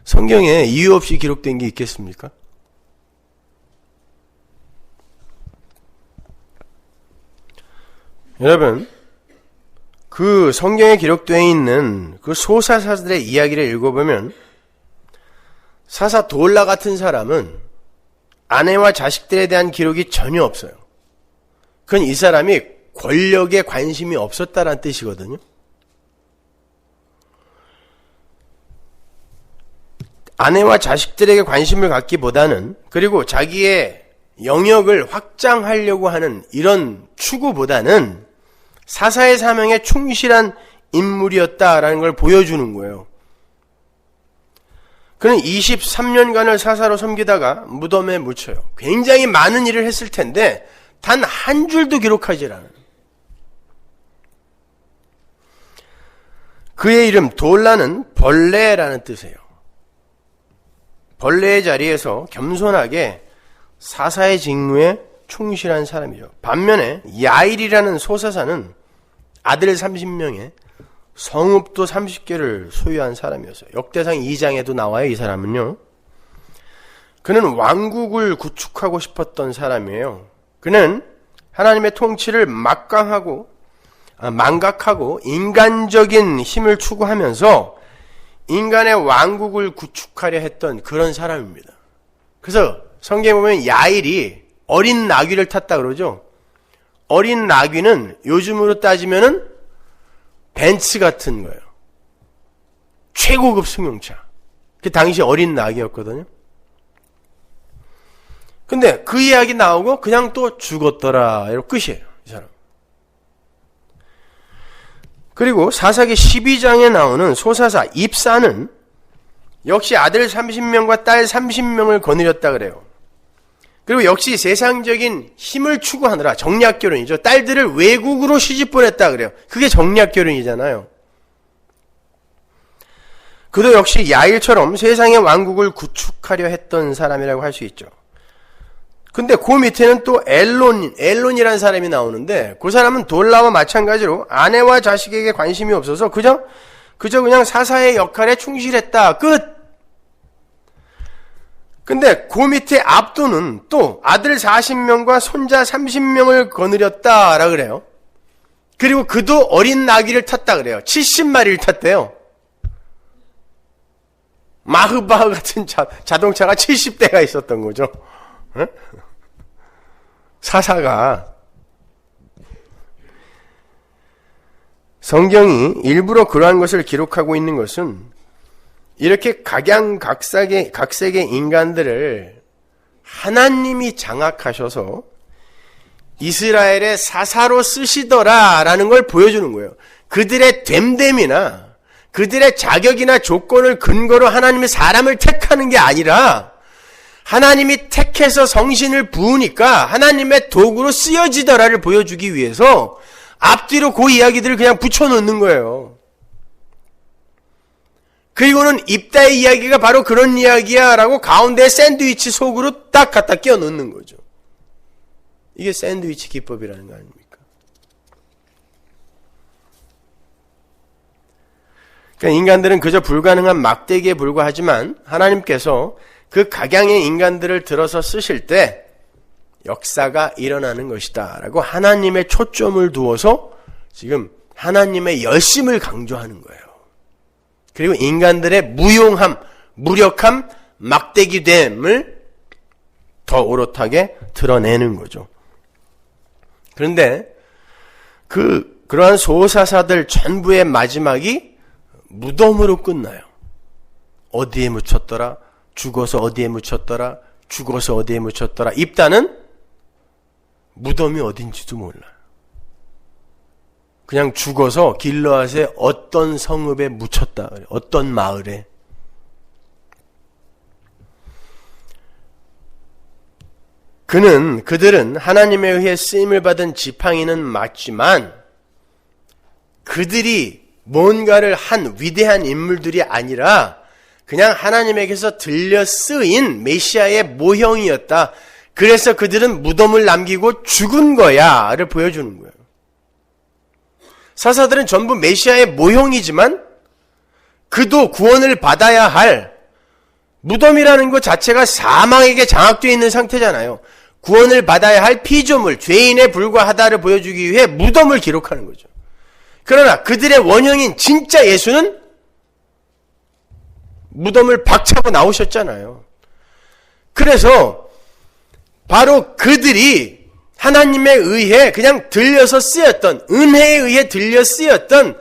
성경에 이유 없이 기록된 게 있겠습니까? 여러분, 그 성경에 기록되어 있는 그 소사사들의 이야기를 읽어보면 사사 돌라 같은 사람은 아내와 자식들에 대한 기록이 전혀 없어요. 그건 이 사람이 권력에 관심이 없었다라는 뜻이거든요. 아내와 자식들에게 관심을 갖기보다는 그리고 자기의 영역을 확장하려고 하는 이런 추구보다는 사사의 사명에 충실한 인물이었다라는 걸 보여주는 거예요. 그는 23년간을 사사로 섬기다가 무덤에 묻혀요. 굉장히 많은 일을 했을 텐데 단 한 줄도 기록하지 않아요. 그의 이름 돌라는 벌레라는 뜻이에요. 벌레의 자리에서 겸손하게 사사의 직무에 충실한 사람이죠. 반면에 야일이라는 소사사는 아들 30명에 성읍도 30개를 소유한 사람이었어요. 역대상 2장에도 나와요. 이 사람은요. 그는 왕국을 구축하고 싶었던 사람이에요. 그는 하나님의 통치를 망각하고 인간적인 힘을 추구하면서 인간의 왕국을 구축하려 했던 그런 사람입니다. 그래서 성경에 보면 야일이 어린 나귀를 탔다 그러죠. 어린 나귀는 요즘으로 따지면은 벤츠 같은 거예요. 최고급 승용차. 그 당시 어린 나귀였거든요. 근데 그 이야기 나오고 그냥 또 죽었더라. 이러고 끝이에요. 이 사람. 그리고 사사기 12장에 나오는 소사사 입사는 역시 아들 30명과 딸 30명을 거느렸다 그래요. 그리고 역시 세상적인 힘을 추구하느라 정략결혼이죠. 딸들을 외국으로 시집 보냈다 그래요. 그게 정략결혼이잖아요. 그도 역시 야일처럼 세상의 왕국을 구축하려 했던 사람이라고 할 수 있죠. 근데 그 밑에는 또 엘론이라는 사람이 나오는데 그 사람은 돌라와 마찬가지로 아내와 자식에게 관심이 없어서 그저 그냥 사사의 역할에 충실했다. 끝! 근데 그 밑에 압도는 또 아들 40명과 손자 30명을 거느렸다라 그래요. 그리고 그도 어린 나귀를 탔다 그래요. 70마리를 탔대요. 마흐바흐 같은 자동차가 70대가 있었던 거죠. 사사가. 성경이 일부러 그러한 것을 기록하고 있는 것은 이렇게 각양각색의 인간들을 하나님이 장악하셔서 이스라엘의 사사로 쓰시더라라는 걸 보여주는 거예요. 그들의 됨됨이나 그들의 자격이나 조건을 근거로 하나님이 사람을 택하는 게 아니라 하나님이 택해서 성신을 부으니까 하나님의 도구로 쓰여지더라를 보여주기 위해서 앞뒤로 그 이야기들을 그냥 붙여놓는 거예요. 그리고는 입다의 이야기가 바로 그런 이야기야 라고 가운데 샌드위치 속으로 딱 갖다 끼워 넣는 거죠. 이게 샌드위치 기법이라는 거 아닙니까? 그러니까 인간들은 그저 불가능한 막대기에 불과하지만 하나님께서 그 각양의 인간들을 들어서 쓰실 때 역사가 일어나는 것이다 라고 하나님의 초점을 두어서 지금 하나님의 열심을 강조하는 거예요. 그리고 인간들의 무용함, 무력함, 막대기됨을 더 오롯하게 드러내는 거죠. 그런데 그러한 소사사들 전부의 마지막이 무덤으로 끝나요. 어디에 묻혔더라? 죽어서 어디에 묻혔더라? 죽어서 어디에 묻혔더라? 입다는 무덤이 어딘지도 몰라요. 그냥 죽어서 길르앗의 어떤 성읍에 묻혔다. 어떤 마을에. 그들은 하나님에 의해 쓰임을 받은 지팡이는 맞지만 그들이 뭔가를 한 위대한 인물들이 아니라 그냥 하나님에게서 들려 쓰인 메시아의 모형이었다. 그래서 그들은 무덤을 남기고 죽은 거야를 보여주는 거예요. 사사들은 전부 메시아의 모형이지만 그도 구원을 받아야 할 무덤이라는 것 자체가 사망에게 장악되어 있는 상태잖아요. 구원을 받아야 할 피조물, 죄인에 불과하다를 보여주기 위해 무덤을 기록하는 거죠. 그러나 그들의 원형인 진짜 예수는 무덤을 박차고 나오셨잖아요. 그래서 바로 그들이 하나님에 의해 그냥 들려서 쓰였던, 은혜에 의해 들려 쓰였던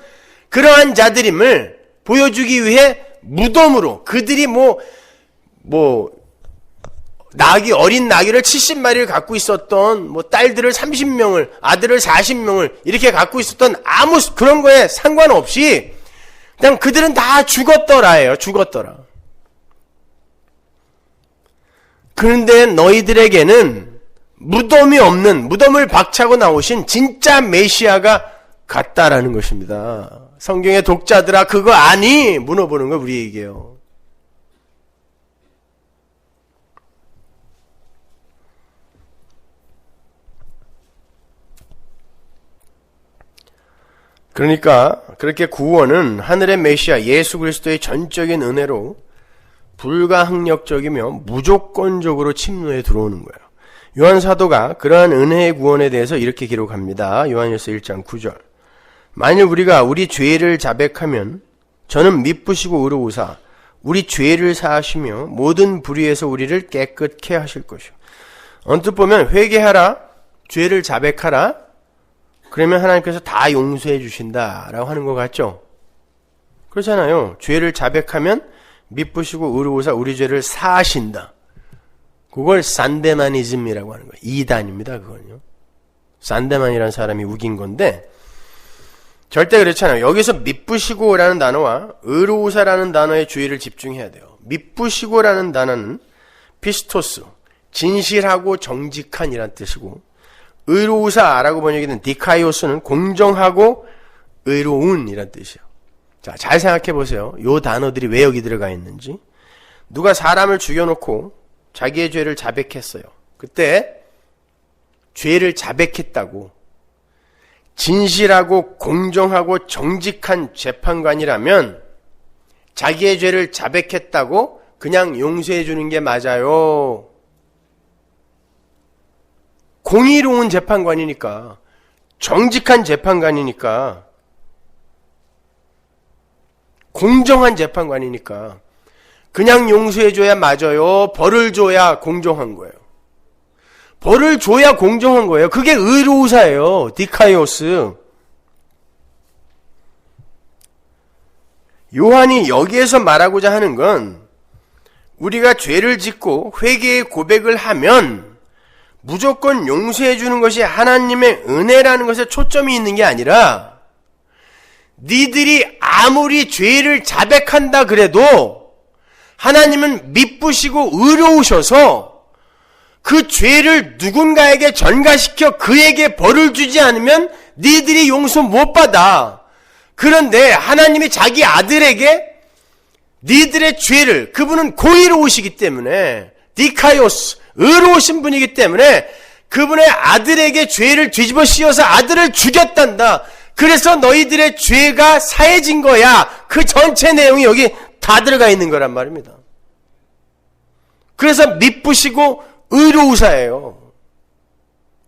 그러한 자들임을 보여주기 위해 무덤으로 그들이 어린 나귀를 70마리를 갖고 있었던, 딸들을 30명을, 아들을 40명을 이렇게 갖고 있었던 아무 그런 거에 상관없이 그냥 그들은 다 죽었더라예요. 죽었더라. 그런데 너희들에게는 무덤이 없는, 무덤을 박차고 나오신 진짜 메시아가 같다라는 것입니다. 성경의 독자들아 그거 아니? 물어보는 거 우리에게요. 그러니까 그렇게 구원은 하늘의 메시아 예수 그리스도의 전적인 은혜로 불가항력적이며 무조건적으로 침노에 들어오는 거예요. 요한 사도가 그러한 은혜의 구원에 대해서 이렇게 기록합니다. 요한일서 1장 9절. 만일 우리가 우리 죄를 자백하면 저는 미쁘시고 의로우사 우리 죄를 사하시며 모든 불의에서 우리를 깨끗게 하실 것이요. 언뜻 보면 회개하라, 죄를 자백하라, 그러면 하나님께서 다 용서해 주신다라고 하는 것 같죠? 그렇잖아요. 죄를 자백하면 미쁘시고 의로우사 우리 죄를 사하신다. 그걸 산데마니즘이라고 하는 거예요. 이단입니다. 그건요. 산데만이라는 사람이 우긴 건데 절대 그렇잖아요. 여기서 미쁘시고라는 단어와 의로우사라는 단어에 주의를 집중해야 돼요. 미쁘시고라는 단어는 피스토스, 진실하고 정직한이란 뜻이고, 의로우사라고 번역된 디카이오스는 공정하고 의로운이란 뜻이에요. 자, 잘 생각해 보세요. 이 단어들이 왜 여기 들어가 있는지. 누가 사람을 죽여놓고 자기의 죄를 자백했어요. 그때 죄를 자백했다고 진실하고 공정하고 정직한 재판관이라면 자기의 죄를 자백했다고 그냥 용서해 주는 게 맞아요. 공의로운 재판관이니까, 정직한 재판관이니까, 공정한 재판관이니까 그냥 용서해줘야 맞아요? 벌을 줘야 공정한 거예요? 벌을 줘야 공정한 거예요. 그게 의로우사예요. 디카이오스. 요한이 여기에서 말하고자 하는 건 우리가 죄를 짓고 회개의 고백을 하면 무조건 용서해 주는 것이 하나님의 은혜라는 것에 초점이 있는 게 아니라 니들이 아무리 죄를 자백한다 그래도 하나님은 미쁘시고 의로우셔서 그 죄를 누군가에게 전가시켜 그에게 벌을 주지 않으면 니들이 용서 못 받아. 그런데 하나님이 자기 아들에게 니들의 죄를, 그분은 고의로우시기 때문에, 디카이오스, 의로우신 분이기 때문에 그분의 아들에게 죄를 뒤집어 씌워서 아들을 죽였단다. 그래서 너희들의 죄가 사해진 거야. 그 전체 내용이 여기 다 들어가 있는 거란 말입니다. 그래서 미쁘시고 의로우사예요.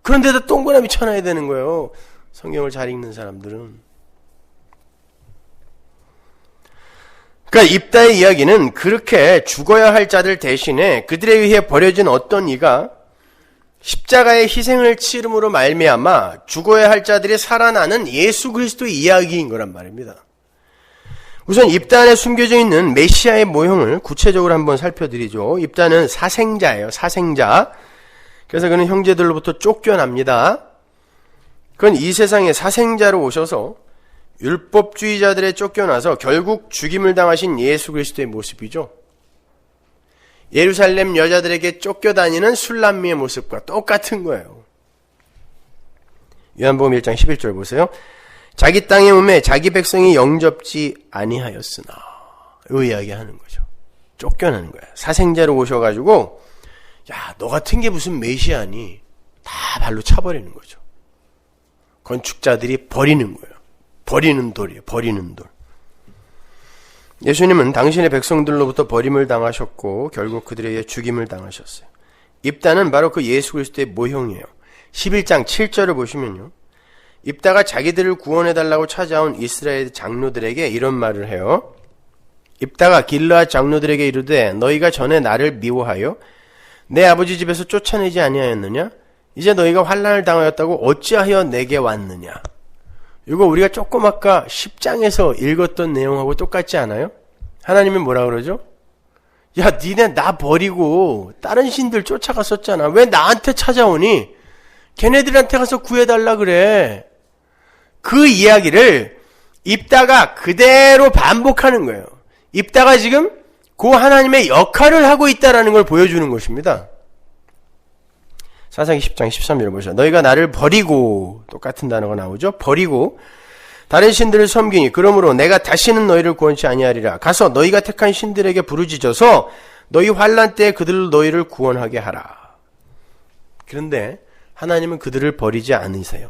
그런데도 동그라미 쳐놔야 되는 거예요. 성경을 잘 읽는 사람들은. 그러니까 입다의 이야기는 그렇게 죽어야 할 자들 대신에 그들에 의해 버려진 어떤 이가 십자가의 희생을 치름으로 말미암아 죽어야 할 자들이 살아나는 예수 그리스도의 이야기인 거란 말입니다. 우선 입다 안에 숨겨져 있는 메시아의 모형을 구체적으로 한번 살펴드리죠. 입다는 사생자예요. 사생자. 그래서 그는 형제들로부터 쫓겨납니다. 그건 이 세상에 사생자로 오셔서 율법주의자들에 쫓겨나서 결국 죽임을 당하신 예수 그리스도의 모습이죠. 예루살렘 여자들에게 쫓겨다니는 술람미의 모습과 똑같은 거예요. 요한복음 1장 11절 보세요. 자기 땅에 오매 자기 백성이 영접지 아니하였으나 이 이야기하는 거죠. 쫓겨나는 거야. 사생자로 오셔가지고 야, 너 같은 게 무슨 메시아니? 다 발로 차버리는 거죠. 건축자들이 버리는 거예요. 버리는 돌이에요. 버리는 돌. 예수님은 당신의 백성들로부터 버림을 당하셨고 결국 그들에게 죽임을 당하셨어요. 입다는 바로 그 예수 그리스도의 모형이에요. 11장 7절을 보시면요. 입다가 자기들을 구원해달라고 찾아온 이스라엘 장로들에게 이런 말을 해요. 입다가 길르앗 장로들에게 이르되 너희가 전에 나를 미워하여 내 아버지 집에서 쫓아내지 아니하였느냐? 이제 너희가 환난을 당하였다고 어찌하여 내게 왔느냐? 이거 우리가 조금 아까 10장에서 읽었던 내용하고 똑같지 않아요? 하나님은 뭐라 그러죠? 야, 니네 나 버리고 다른 신들 쫓아갔었잖아. 왜 나한테 찾아오니? 걔네들한테 가서 구해달라 그래. 그 이야기를 입다가 그대로 반복하는 거예요. 입다가 지금 그 하나님의 역할을 하고 있다는 걸 보여주는 것입니다. 사사기 10장 13절을 보시죠. 너희가 나를 버리고, 똑같은 단어가 나오죠. 버리고 다른 신들을 섬기니 그러므로 내가 다시는 너희를 구원치 아니하리라. 가서 너희가 택한 신들에게 부르짖어서 너희 환난 때에 그들로 너희를 구원하게 하라. 그런데 하나님은 그들을 버리지 않으세요.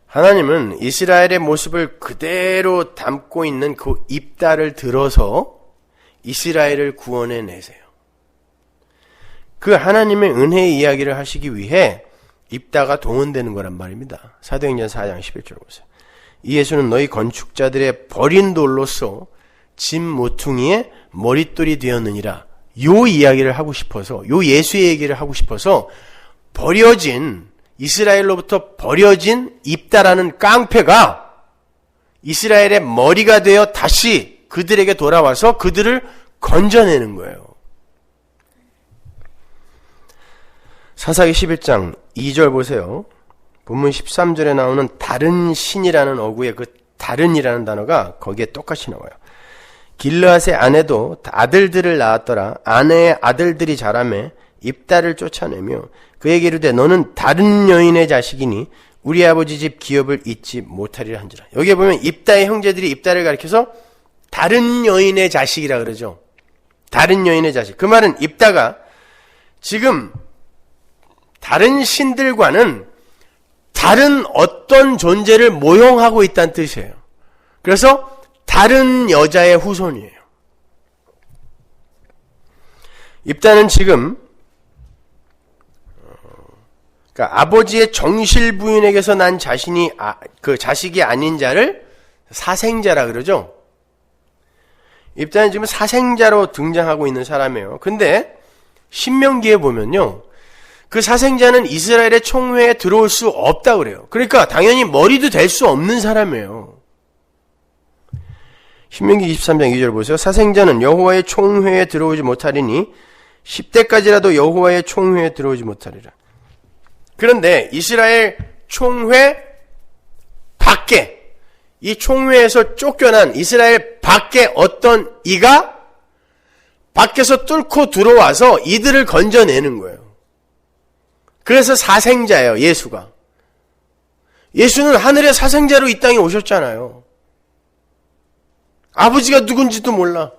하나님은 이스라엘의 모습을 그대로 담고 있는 그 입다를 들어서 이스라엘을 구원해 내세요. 그 하나님의 은혜의 이야기를 하시기 위해 입다가 동원되는 거란 말입니다. 사도행전 4장 11절 보세요. 이 예수는 너희 건축자들의 버린 돌로서 진 모퉁이의 머릿돌이 되었느니라. 요 이야기를 하고 싶어서, 요 예수의 얘기를 하고 싶어서 버려진, 이스라엘로부터 버려진 입다라는 깡패가 이스라엘의 머리가 되어 다시 그들에게 돌아와서 그들을 건져내는 거예요. 사사기 11장 2절 보세요. 본문 13절에 나오는 다른 신이라는 어구의 그 다른이라는 단어가 거기에 똑같이 나와요. 길르앗의 아내도 아들들을 낳았더라. 아내의 아들들이 자라매 입다를 쫓아내며 그에게 이르되 너는 다른 여인의 자식이니 우리 아버지 집 기업을 잊지 못하리라 한지라. 여기에 보면 입다의 형제들이 입다를 가리켜서 다른 여인의 자식이라 그러죠. 다른 여인의 자식. 그 말은 입다가 지금 다른 신들과는 다른 어떤 존재를 모형하고 있다는 뜻이에요. 그래서 다른 여자의 후손이에요. 입다는 지금 그러니까 아버지의 정실 부인에게서 난 자신이 그 자식이 아닌 자를 사생자라 그러죠. 입다는 지금 사생자로 등장하고 있는 사람이에요. 근데 신명기에 보면요, 그 사생자는 이스라엘의 총회에 들어올 수 없다고 그래요. 그러니까 당연히 머리도 될 수 없는 사람이에요. 신명기 23장 2절 보세요. 사생자는 여호와의 총회에 들어오지 못하리니 10대까지라도 여호와의 총회에 들어오지 못하리라. 그런데 이스라엘 총회 밖에, 이 총회에서 쫓겨난 이스라엘 밖에 어떤 이가 밖에서 뚫고 들어와서 이들을 건져내는 거예요. 그래서 사생자예요, 예수가. 예수는 하늘의 사생자로 이 땅에 오셨잖아요. 아버지가 누군지도 몰라.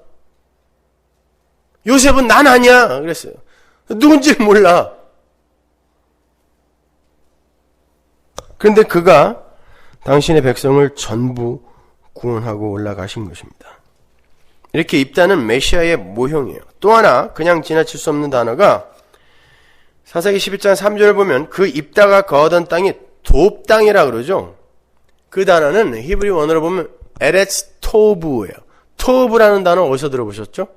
요셉은 난 아니야 그랬어요. 누군지를 몰라. 그런데 그가 당신의 백성을 전부 구원하고 올라가신 것입니다. 이렇게 입다는 메시아의 모형이에요. 또 하나 그냥 지나칠 수 없는 단어가 사사기 11장 3절을 보면 그 입다가 거하던 땅이 돕 땅이라 그러죠. 그 단어는 히브리 원어로 보면 에레츠 토브예요. 토브라는 단어 어디서 들어보셨죠?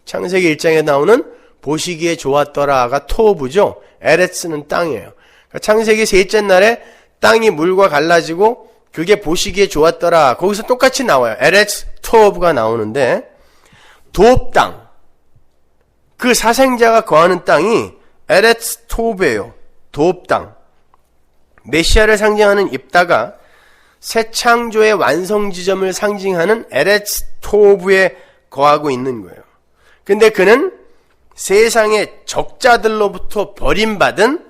창세기 1장에 나오는 보시기에 좋았더라가 토브죠. 에레츠는 땅이에요. 그러니까 창세기 셋째 날에 땅이 물과 갈라지고 그게 보시기에 좋았더라. 거기서 똑같이 나와요. 에레츠 토브가 나오는데 돕 땅, 그 사생자가 거하는 땅이 에레츠 토브예요. 돕 땅. 메시아를 상징하는 입다가 새 창조의 완성 지점을 상징하는 에레츠 토브에 거하고 있는 거예요. 근데 그는 세상의 적자들로부터 버림받은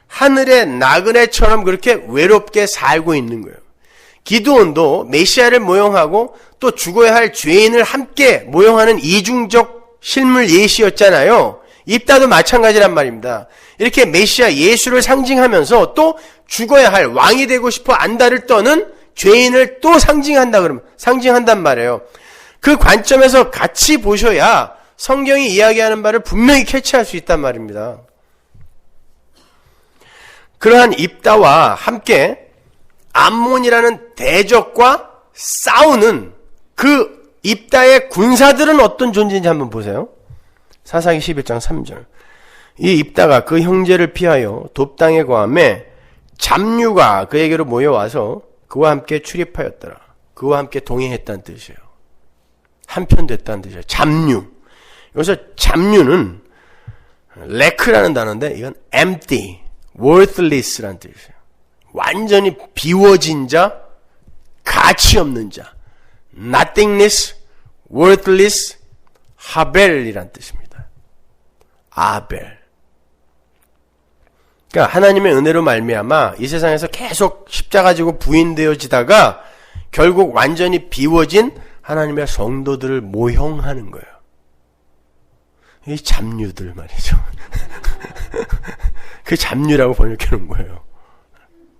하늘의 나그네처럼 그렇게 외롭게 살고 있는 거예요. 기드온도 메시아를 모형하고 또 죽어야 할 죄인을 함께 모형하는 이중적 실물 예시였잖아요. 입다도 마찬가지란 말입니다. 이렇게 메시아 예수를 상징하면서 또 죽어야 할 왕이 되고 싶어 안달을 떠는 죄인을 또 상징한단 말이에요. 그 관점에서 같이 보셔야 성경이 이야기하는 바를 분명히 캐치할 수 있단 말입니다. 그러한 입다와 함께 암몬이라는 대적과 싸우는 그 입다의 군사들은 어떤 존재인지 한번 보세요. 사사기 11장 3절. 이 입다가 그 형제를 피하여 돕 땅에 거함에 잡류가 그에게로 모여와서 그와 함께 출입하였더라. 그와 함께 동행했다는 뜻이에요. 한편 됐다는 뜻이에요. 잡류. 여기서 잡류는 레크라는 단어인데 이건 empty, worthless라는 뜻이에요. 완전히 비워진 자, 가치 없는 자. nothingness, worthless, 하벨이란 뜻입니다. 아벨. 그러니까 하나님의 은혜로 말미암아 이 세상에서 계속 십자가 지고 부인되어지다가 결국 완전히 비워진 하나님의 성도들을 모형하는 거예요. 이 잡류들 말이죠. 그 잡류라고 번역해 놓은 거예요.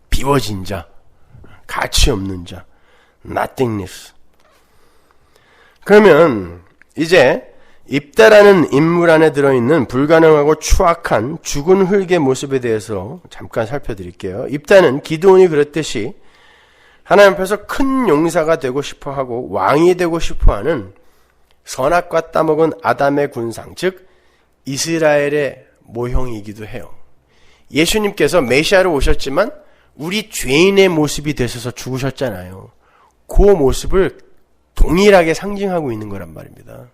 비워진 자, 가치 없는 자, nothingness. 그러면 이제 입다라는 인물 안에 들어있는 불가능하고 추악한 죽은 흙의 모습에 대해서 잠깐 살펴드릴게요. 입다는 기드온이 그랬듯이 하나님 앞에서 큰 용사가 되고 싶어하고 왕이 되고 싶어하는 선악과 따먹은 아담의 군상, 즉 이스라엘의 모형이기도 해요. 예수님께서 메시아로 오셨지만 우리 죄인의 모습이 되셔서 죽으셨잖아요. 그 모습을 동일하게 상징하고 있는 거란 말입니다.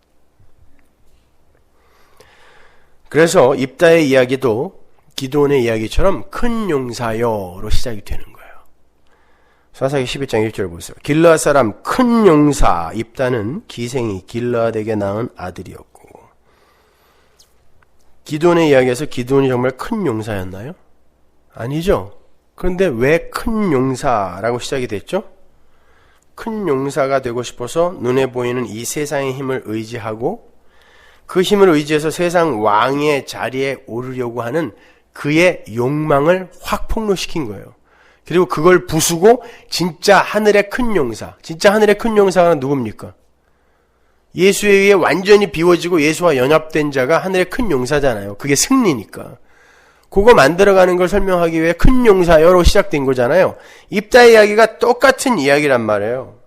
그래서 입다의 이야기도 기드온의 이야기처럼 큰 용사여로 시작이 되는 거예요. 사사기 11장 1절 보세요. 길르앗 사람 큰 용사 입다는 기생이 길르앗에게 낳은 아들이었고. 기드온의 이야기에서 기드온이 정말 큰 용사였나요? 아니죠. 그런데 왜 큰 용사라고 시작이 됐죠? 큰 용사가 되고 싶어서 눈에 보이는 이 세상의 힘을 의지하고 그 힘을 의지해서 세상 왕의 자리에 오르려고 하는 그의 욕망을 확 폭로시킨 거예요. 그리고 그걸 부수고 진짜 하늘의 큰 용사, 진짜 하늘의 큰 용사가 누굽니까? 예수에 의해 완전히 비워지고 예수와 연합된 자가 하늘의 큰 용사잖아요. 그게 승리니까. 그거 만들어가는 걸 설명하기 위해 큰 용사여로 시작된 거잖아요. 입다의 이야기가 똑같은 이야기란 말이에요.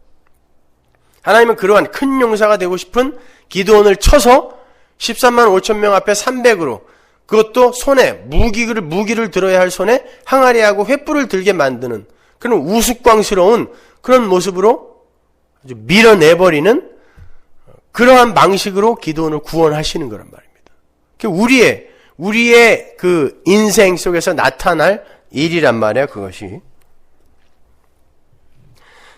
하나님은 그러한 큰 용사가 되고 싶은 기드온을 쳐서 13만 5천 명 앞에 300으로, 그것도 손에 무기를 들어야 할 손에 항아리하고 횃불을 들게 만드는 그런 우스꽝스러운 그런 모습으로 아주 밀어내버리는 그러한 방식으로 기드온을 구원하시는 거란 말입니다. 우리의 그 인생 속에서 나타날 일이란 말이야, 그것이.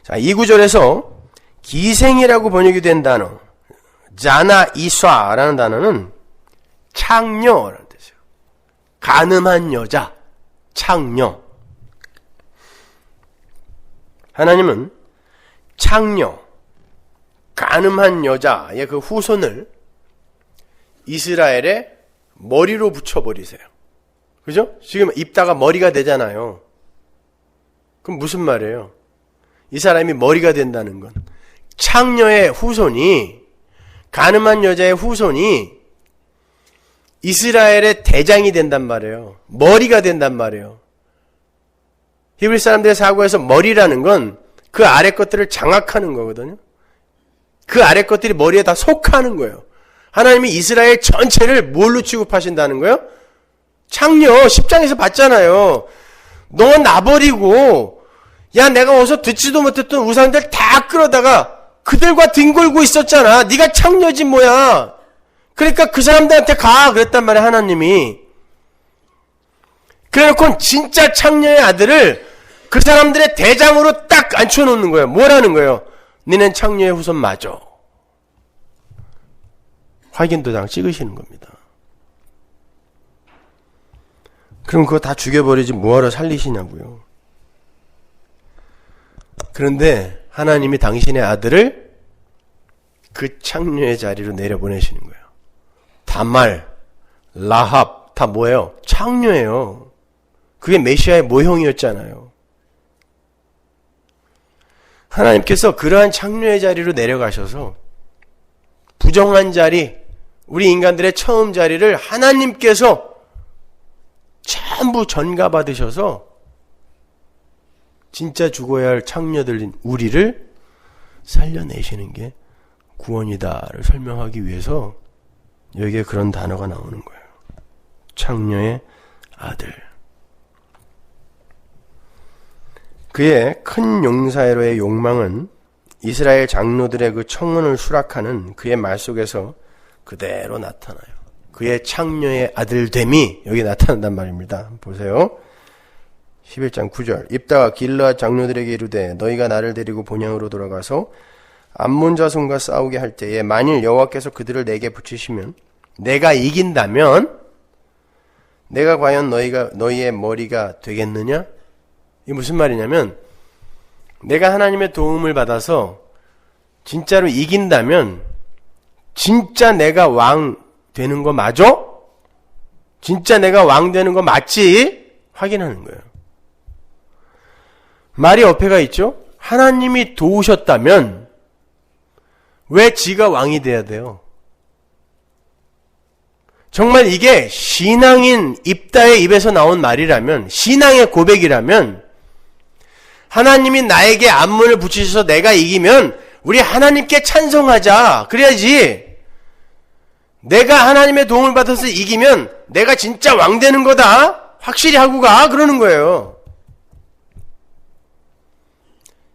자, 이 구절에서 기생이라고 번역이 된 단어, 자나 이쏴라는 단어는 창녀라는 뜻이에요. 간음한 여자, 창녀. 하나님은 창녀, 간음한 여자의 그 후손을 이스라엘의 머리로 붙여버리세요. 그죠? 지금 입다가 머리가 되잖아요. 그럼 무슨 말이에요? 이 사람이 머리가 된다는 건 창녀의 후손이, 간음한 여자의 후손이 이스라엘의 대장이 된단 말이에요. 머리가 된단 말이에요. 히브리 사람들의 사고에서 머리라는 건 그 아래 것들을 장악하는 거거든요. 그 아래 것들이 머리에 다 속하는 거예요. 하나님이 이스라엘 전체를 뭘로 취급하신다는 거예요? 창녀, 10장에서 봤잖아요. 너 나버리고, 야, 내가 어서 듣지도 못했던 우상들 다 끌어다가 그들과 뒹굴고 있었잖아. 네가 창녀지 뭐야. 그러니까 그 사람들한테 가 그랬단 말이야, 하나님이. 그래놓고 진짜 창녀의 아들을 그 사람들의 대장으로 딱 앉혀놓는 거예요. 뭐라는 거예요? 니넨 창녀의 후손 맞아. 확인도장 찍으시는 겁니다. 그럼 그거 다 죽여버리지 뭐하러 살리시냐고요. 그런데 하나님이 당신의 아들을 그 창녀의 자리로 내려보내시는 거예요. 다말, 라합 다 뭐예요? 창녀예요. 그게 메시아의 모형이었잖아요. 하나님께서 그러한 창녀의 자리로 내려가셔서 부정한 자리, 우리 인간들의 처음 자리를 하나님께서 전부 전가받으셔서 진짜 죽어야 할 창녀들인 우리를 살려내시는 게 구원이다를 설명하기 위해서 여기에 그런 단어가 나오는 거예요. 창녀의 아들. 그의 큰 용사로의 욕망은 이스라엘 장로들의 그 청혼을 수락하는 그의 말 속에서 그대로 나타나요. 그의 창녀의 아들됨이 여기 나타난단 말입니다. 보세요. 11장 9절. 입다가 길르앗 장로들에게 이르되 너희가 나를 데리고 본향으로 돌아가서 암몬 자손과 싸우게 할 때에 만일 여호와께서 그들을 내게 붙이시면 내가 이긴다면 내가 과연 너희의 머리가 되겠느냐? 이게 무슨 말이냐면 내가 하나님의 도움을 받아서 진짜로 이긴다면 진짜 내가 왕 되는 거 맞아? 진짜 내가 왕 되는 거 맞지? 확인하는 거예요. 말이 어폐가 있죠? 하나님이 도우셨다면 왜 지가 왕이 돼야 돼요? 정말 이게 신앙인 입다의 입에서 나온 말이라면, 신앙의 고백이라면 하나님이 나에게 암문을 붙이셔서 내가 이기면 우리 하나님께 찬송하자. 그래야지. 내가 하나님의 도움을 받아서 이기면 내가 진짜 왕 되는 거다. 확실히 하고 가. 그러는 거예요.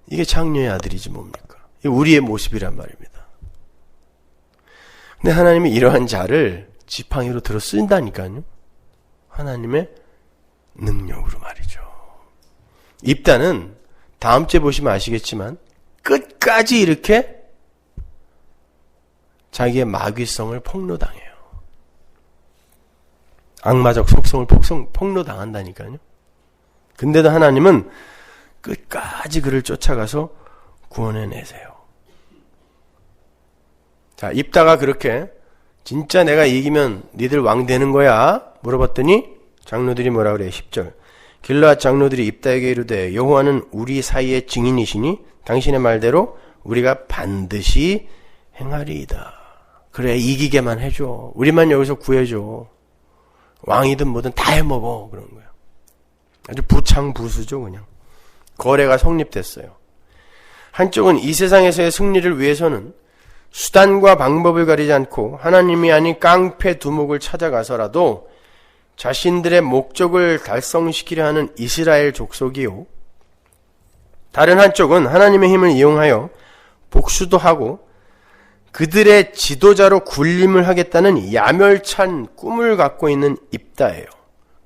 이게 창녀의 아들이지 뭡니까? 이게 우리의 모습이란 말입니다. 근데 하나님이 이러한 자를 지팡이로 들어 쓴다니까요. 하나님의 능력으로 말이죠. 입다는 다음 주에 보시면 아시겠지만 끝까지 이렇게 자기의 마귀성을 폭로당해요. 악마적 속성을 폭로당한다니까요. 근데도 하나님은 끝까지 그를 쫓아가서 구원해내세요. 자, 입다가 그렇게 진짜 내가 이기면 니들 왕 되는 거야? 물어봤더니 장로들이 뭐라 그래? 10절. 길르앗 장로들이 입다에게 이르되 여호와는 우리 사이의 증인이시니 당신의 말대로 우리가 반드시 행하리이다. 그래, 이기게만 해줘. 우리만 여기서 구해줘. 왕이든 뭐든 다 해먹어. 그런 거예요. 아주 부창부수죠, 그냥. 거래가 성립됐어요. 한쪽은 이 세상에서의 승리를 위해서는 수단과 방법을 가리지 않고 하나님이 아닌 깡패 두목을 찾아가서라도 자신들의 목적을 달성시키려 하는 이스라엘 족속이요, 다른 한쪽은 하나님의 힘을 이용하여 복수도 하고 그들의 지도자로 군림을 하겠다는 야멸찬 꿈을 갖고 있는 입다예요.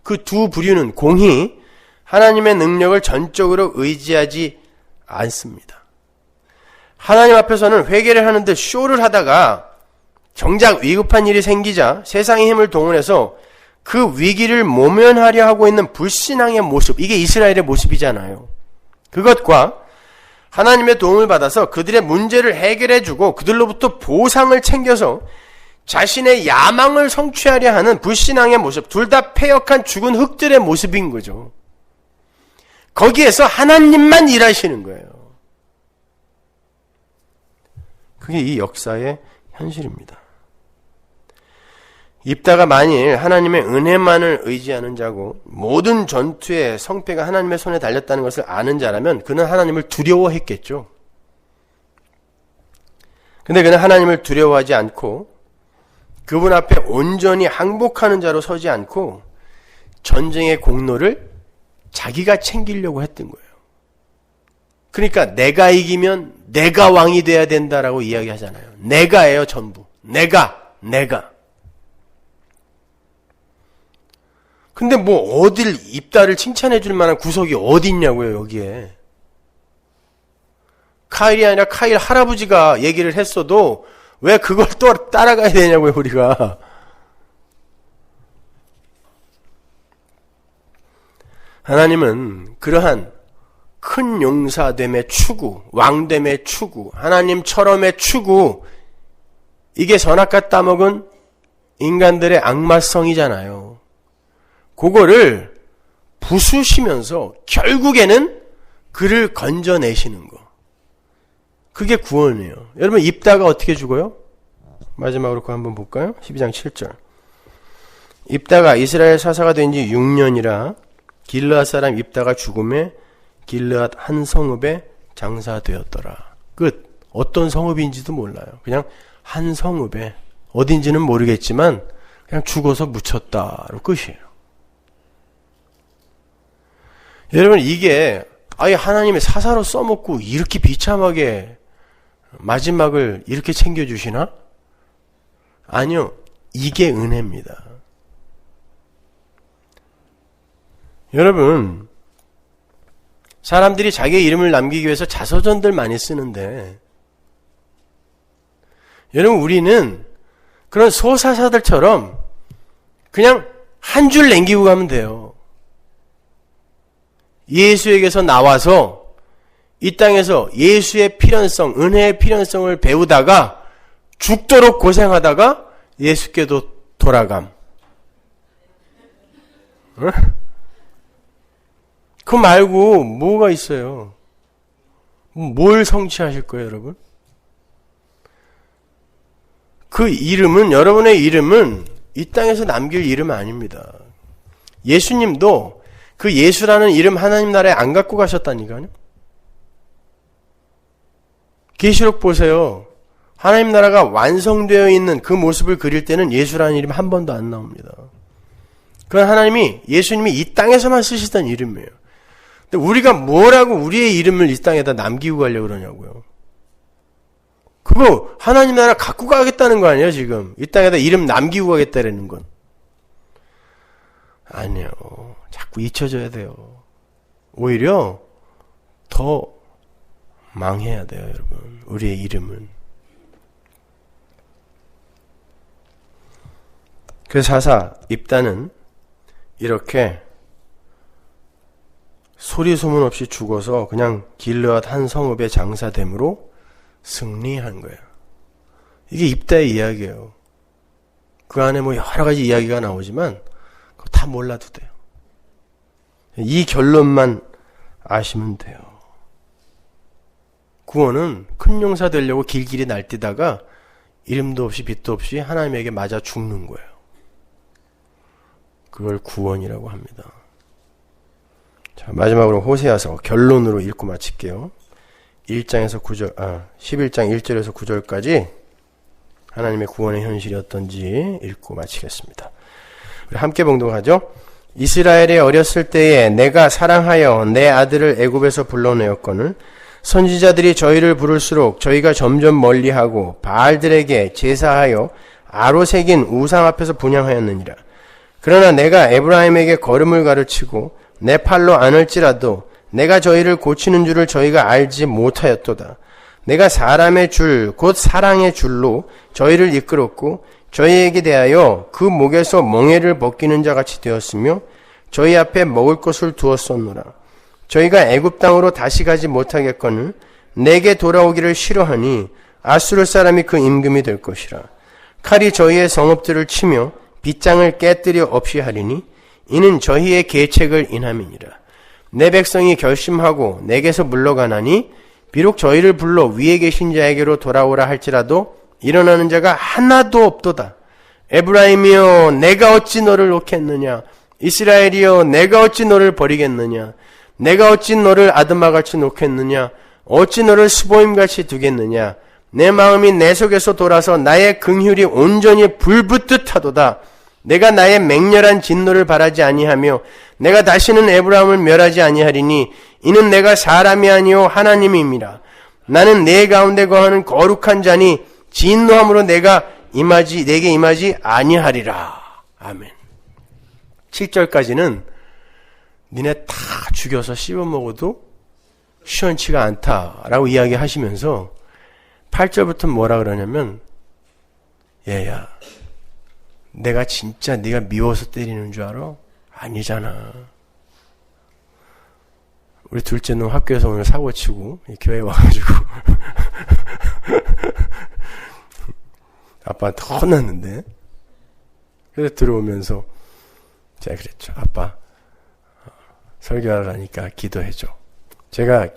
그 두 부류는 공히 하나님의 능력을 전적으로 의지하지 않습니다. 하나님 앞에서는 회개를 하는 듯 쇼를 하다가 정작 위급한 일이 생기자 세상의 힘을 동원해서 그 위기를 모면하려 하고 있는 불신앙의 모습, 이게 이스라엘의 모습이잖아요. 그것과 하나님의 도움을 받아서 그들의 문제를 해결해주고 그들로부터 보상을 챙겨서 자신의 야망을 성취하려 하는 불신앙의 모습, 둘 다 패역한 죽은 흙들의 모습인 거죠. 거기에서 하나님만 일하시는 거예요. 그게 이 역사의 현실입니다. 입다가 만일 하나님의 은혜만을 의지하는 자고 모든 전투의 성패가 하나님의 손에 달렸다는 것을 아는 자라면 그는 하나님을 두려워했겠죠. 근데 그는 하나님을 두려워하지 않고 그분 앞에 온전히 항복하는 자로 서지 않고 전쟁의 공로를 자기가 챙기려고 했던 거예요. 그러니까 내가 이기면 내가 왕이 돼야 된다라고 이야기하잖아요. 내가예요, 전부. 내가. 근데 뭐 어딜 입다를 칭찬해 줄 만한 구석이 어디 있냐고요, 여기에. 카일이 아니라 카일 할아버지가 얘기를 했어도 왜 그걸 또 따라가야 되냐고요, 우리가. 하나님은 그러한 큰 용사됨의 추구, 왕됨의 추구, 하나님처럼의 추구, 이게 선악과 따먹은 인간들의 악마성이잖아요. 그거를 부수시면서 결국에는 그를 건져내시는 거. 그게 구원이에요. 여러분, 입다가 어떻게 죽어요? 마지막으로 그거 한번 볼까요? 12장 7절. 입다가 이스라엘 사사가 된 지 6년이라 길르앗 사람 입다가 죽음에 길르앗 한 성읍에 장사되었더라. 끝. 어떤 성읍인지도 몰라요. 그냥 한 성읍에, 어딘지는 모르겠지만 그냥 죽어서 묻혔다로 끝이에요. 여러분, 이게 아예 하나님의 사사로 써먹고 이렇게 비참하게 마지막을 이렇게 챙겨주시나? 아니요. 이게 은혜입니다. 여러분, 사람들이 자기의 이름을 남기기 위해서 자서전들 많이 쓰는데, 여러분, 우리는 그런 소사사들처럼 그냥 한 줄 남기고 가면 돼요. 예수에게서 나와서 이 땅에서 예수의 필연성, 은혜의 필연성을 배우다가 죽도록 고생하다가 예수께도 돌아감. 어? 그거 말고 뭐가 있어요? 뭘 성취하실 거예요, 여러분? 그 이름은, 여러분의 이름은 이 땅에서 남길 이름 아닙니다. 예수님도 그 예수라는 이름 하나님 나라에 안 갖고 가셨다니까요. 계시록 보세요. 하나님 나라가 완성되어 있는 그 모습을 그릴 때는 예수라는 이름 한 번도 안 나옵니다. 그건 하나님이, 예수님이 이 땅에서만 쓰시던 이름이에요. 근데 우리가 뭐라고 우리의 이름을 이 땅에다 남기고 가려고 그러냐고요. 그거 하나님 나라 갖고 가겠다는 거 아니에요, 지금. 이 땅에다 이름 남기고 가겠다라는 건. 아니에요. 자꾸 잊혀져야 돼요. 오히려 더 망해야 돼요, 여러분. 우리의 이름은. 그 사사 입다는 이렇게 소리 소문 없이 죽어서 그냥 길르앗 한 성읍의 장사됨으로 승리한 거예요. 이게 입다의 이야기예요. 그 안에 뭐 여러 가지 이야기가 나오지만 그거 다 몰라도 돼요. 이 결론만 아시면 돼요. 구원은 큰 용사 되려고 길길이 날뛰다가 이름도 없이 빛도 없이 하나님에게 맞아 죽는 거예요. 그걸 구원이라고 합니다. 자, 마지막으로 호세아서 결론으로 읽고 마칠게요. 11장 1절에서 9절까지 하나님의 구원의 현실이 어떤지 읽고 마치겠습니다. 우리 함께 봉독하죠. 이스라엘이 어렸을 때에 내가 사랑하여 내 아들을 애굽에서 불러내었거늘 선지자들이 저희를 부를수록 저희가 점점 멀리하고 바알들에게 제사하여 아로 새긴 우상 앞에서 분향하였느니라. 그러나 내가 에브라임에게 걸음을 가르치고 내 팔로 안을지라도 내가 저희를 고치는 줄을 저희가 알지 못하였도다. 내가 사람의 줄 곧 사랑의 줄로 저희를 이끌었고 저희에게 대하여 그 목에서 멍에를 벗기는 자같이 되었으며 저희 앞에 먹을 것을 두었었노라. 저희가 애굽 땅으로 다시 가지 못하겠거늘 내게 돌아오기를 싫어하니 아수르 사람이 그 임금이 될 것이라. 칼이 저희의 성읍들을 치며 빗장을 깨뜨려 없이 하리니 이는 저희의 계책을 인함이니라. 내 백성이 결심하고 내게서 물러가나니 비록 저희를 불러 위에 계신 자에게로 돌아오라 할지라도 일어나는 자가 하나도 없도다. 에브라임이여 내가 어찌 너를 놓겠느냐. 이스라엘이여 내가 어찌 너를 버리겠느냐. 내가 어찌 너를 아드마같이 놓겠느냐. 어찌 너를 스보임같이 두겠느냐. 내 마음이 내 속에서 돌아서 나의 긍휼이 온전히 불붙듯 하도다. 내가 나의 맹렬한 진노를 바라지 아니하며 내가 다시는 에브라임을 멸하지 아니하리니 이는 내가 사람이 아니요 하나님임이라. 나는 내 가운데 거하는 거룩한 자니 진노함으로 내게 임하지 아니하리라. 아멘. 7절까지는 니네 다 죽여서 씹어먹어도 시원치가 않다라고 이야기하시면서 8절부터 뭐라 그러냐면 얘야 내가 진짜 네가 미워서 때리는 줄 알아? 아니잖아. 우리 둘째 놈 학교에서 오늘 사고치고 교회에 와가지고 아빠한테 혼났는데 그래서 들어오면서 제가 그랬죠. 아빠 설교하러 가니까 기도해줘. 제가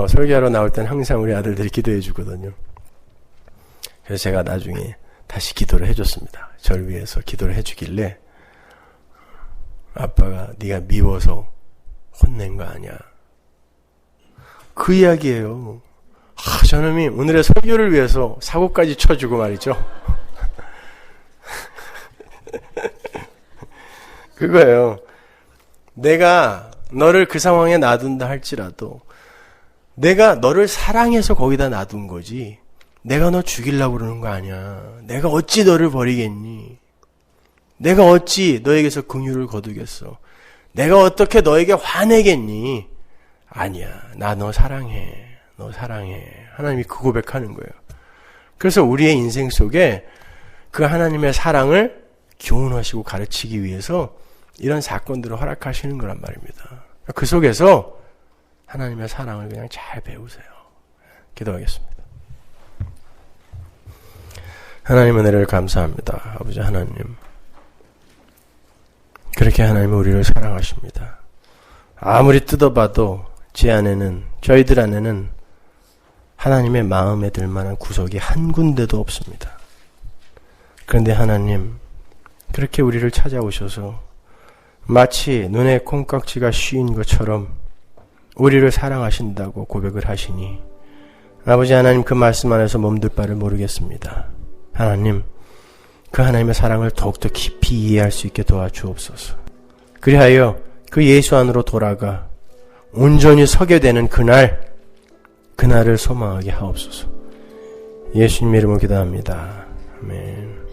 설교하러 나올 땐 항상 우리 아들들이 기도해 주거든요. 그래서 제가 나중에 다시 기도를 해줬습니다. 저를 위해서 기도를 해주길래 아빠가 네가 미워서 혼낸 거 아니야. 그 이야기예요. 저놈이 오늘의 설교를 위해서 사고까지 쳐주고 말이죠. 그거예요. 내가 너를 그 상황에 놔둔다 할지라도 내가 너를 사랑해서 거기다 놔둔 거지 내가 너 죽이려고 그러는 거 아니야. 내가 어찌 너를 버리겠니? 내가 어찌 너에게서 긍휼을 거두겠어? 내가 어떻게 너에게 화내겠니? 아니야. 나 너 사랑해. 너 사랑해. 하나님이 그 고백하는 거예요. 그래서 우리의 인생 속에 그 하나님의 사랑을 교훈하시고 가르치기 위해서 이런 사건들을 허락하시는 거란 말입니다. 그 속에서 하나님의 사랑을 그냥 잘 배우세요. 기도하겠습니다. 하나님 은혜를 감사합니다. 아버지 하나님. 그렇게 하나님은 우리를 사랑하십니다. 아무리 뜯어봐도 저희들 안에는 하나님의 마음에 들 만한 구석이 한 군데도 없습니다. 그런데 하나님, 그렇게 우리를 찾아오셔서 마치 눈에 콩깍지가 씌인 것처럼 우리를 사랑하신다고 고백을 하시니 아버지 하나님 그 말씀 안에서 몸둘 바를 모르겠습니다. 하나님, 그 하나님의 사랑을 더욱더 깊이 이해할 수 있게 도와주옵소서. 그리하여 그 예수 안으로 돌아가 온전히 서게 되는 그날을 소망하게 하옵소서. 예수님 이름으로 기도합니다. 아멘.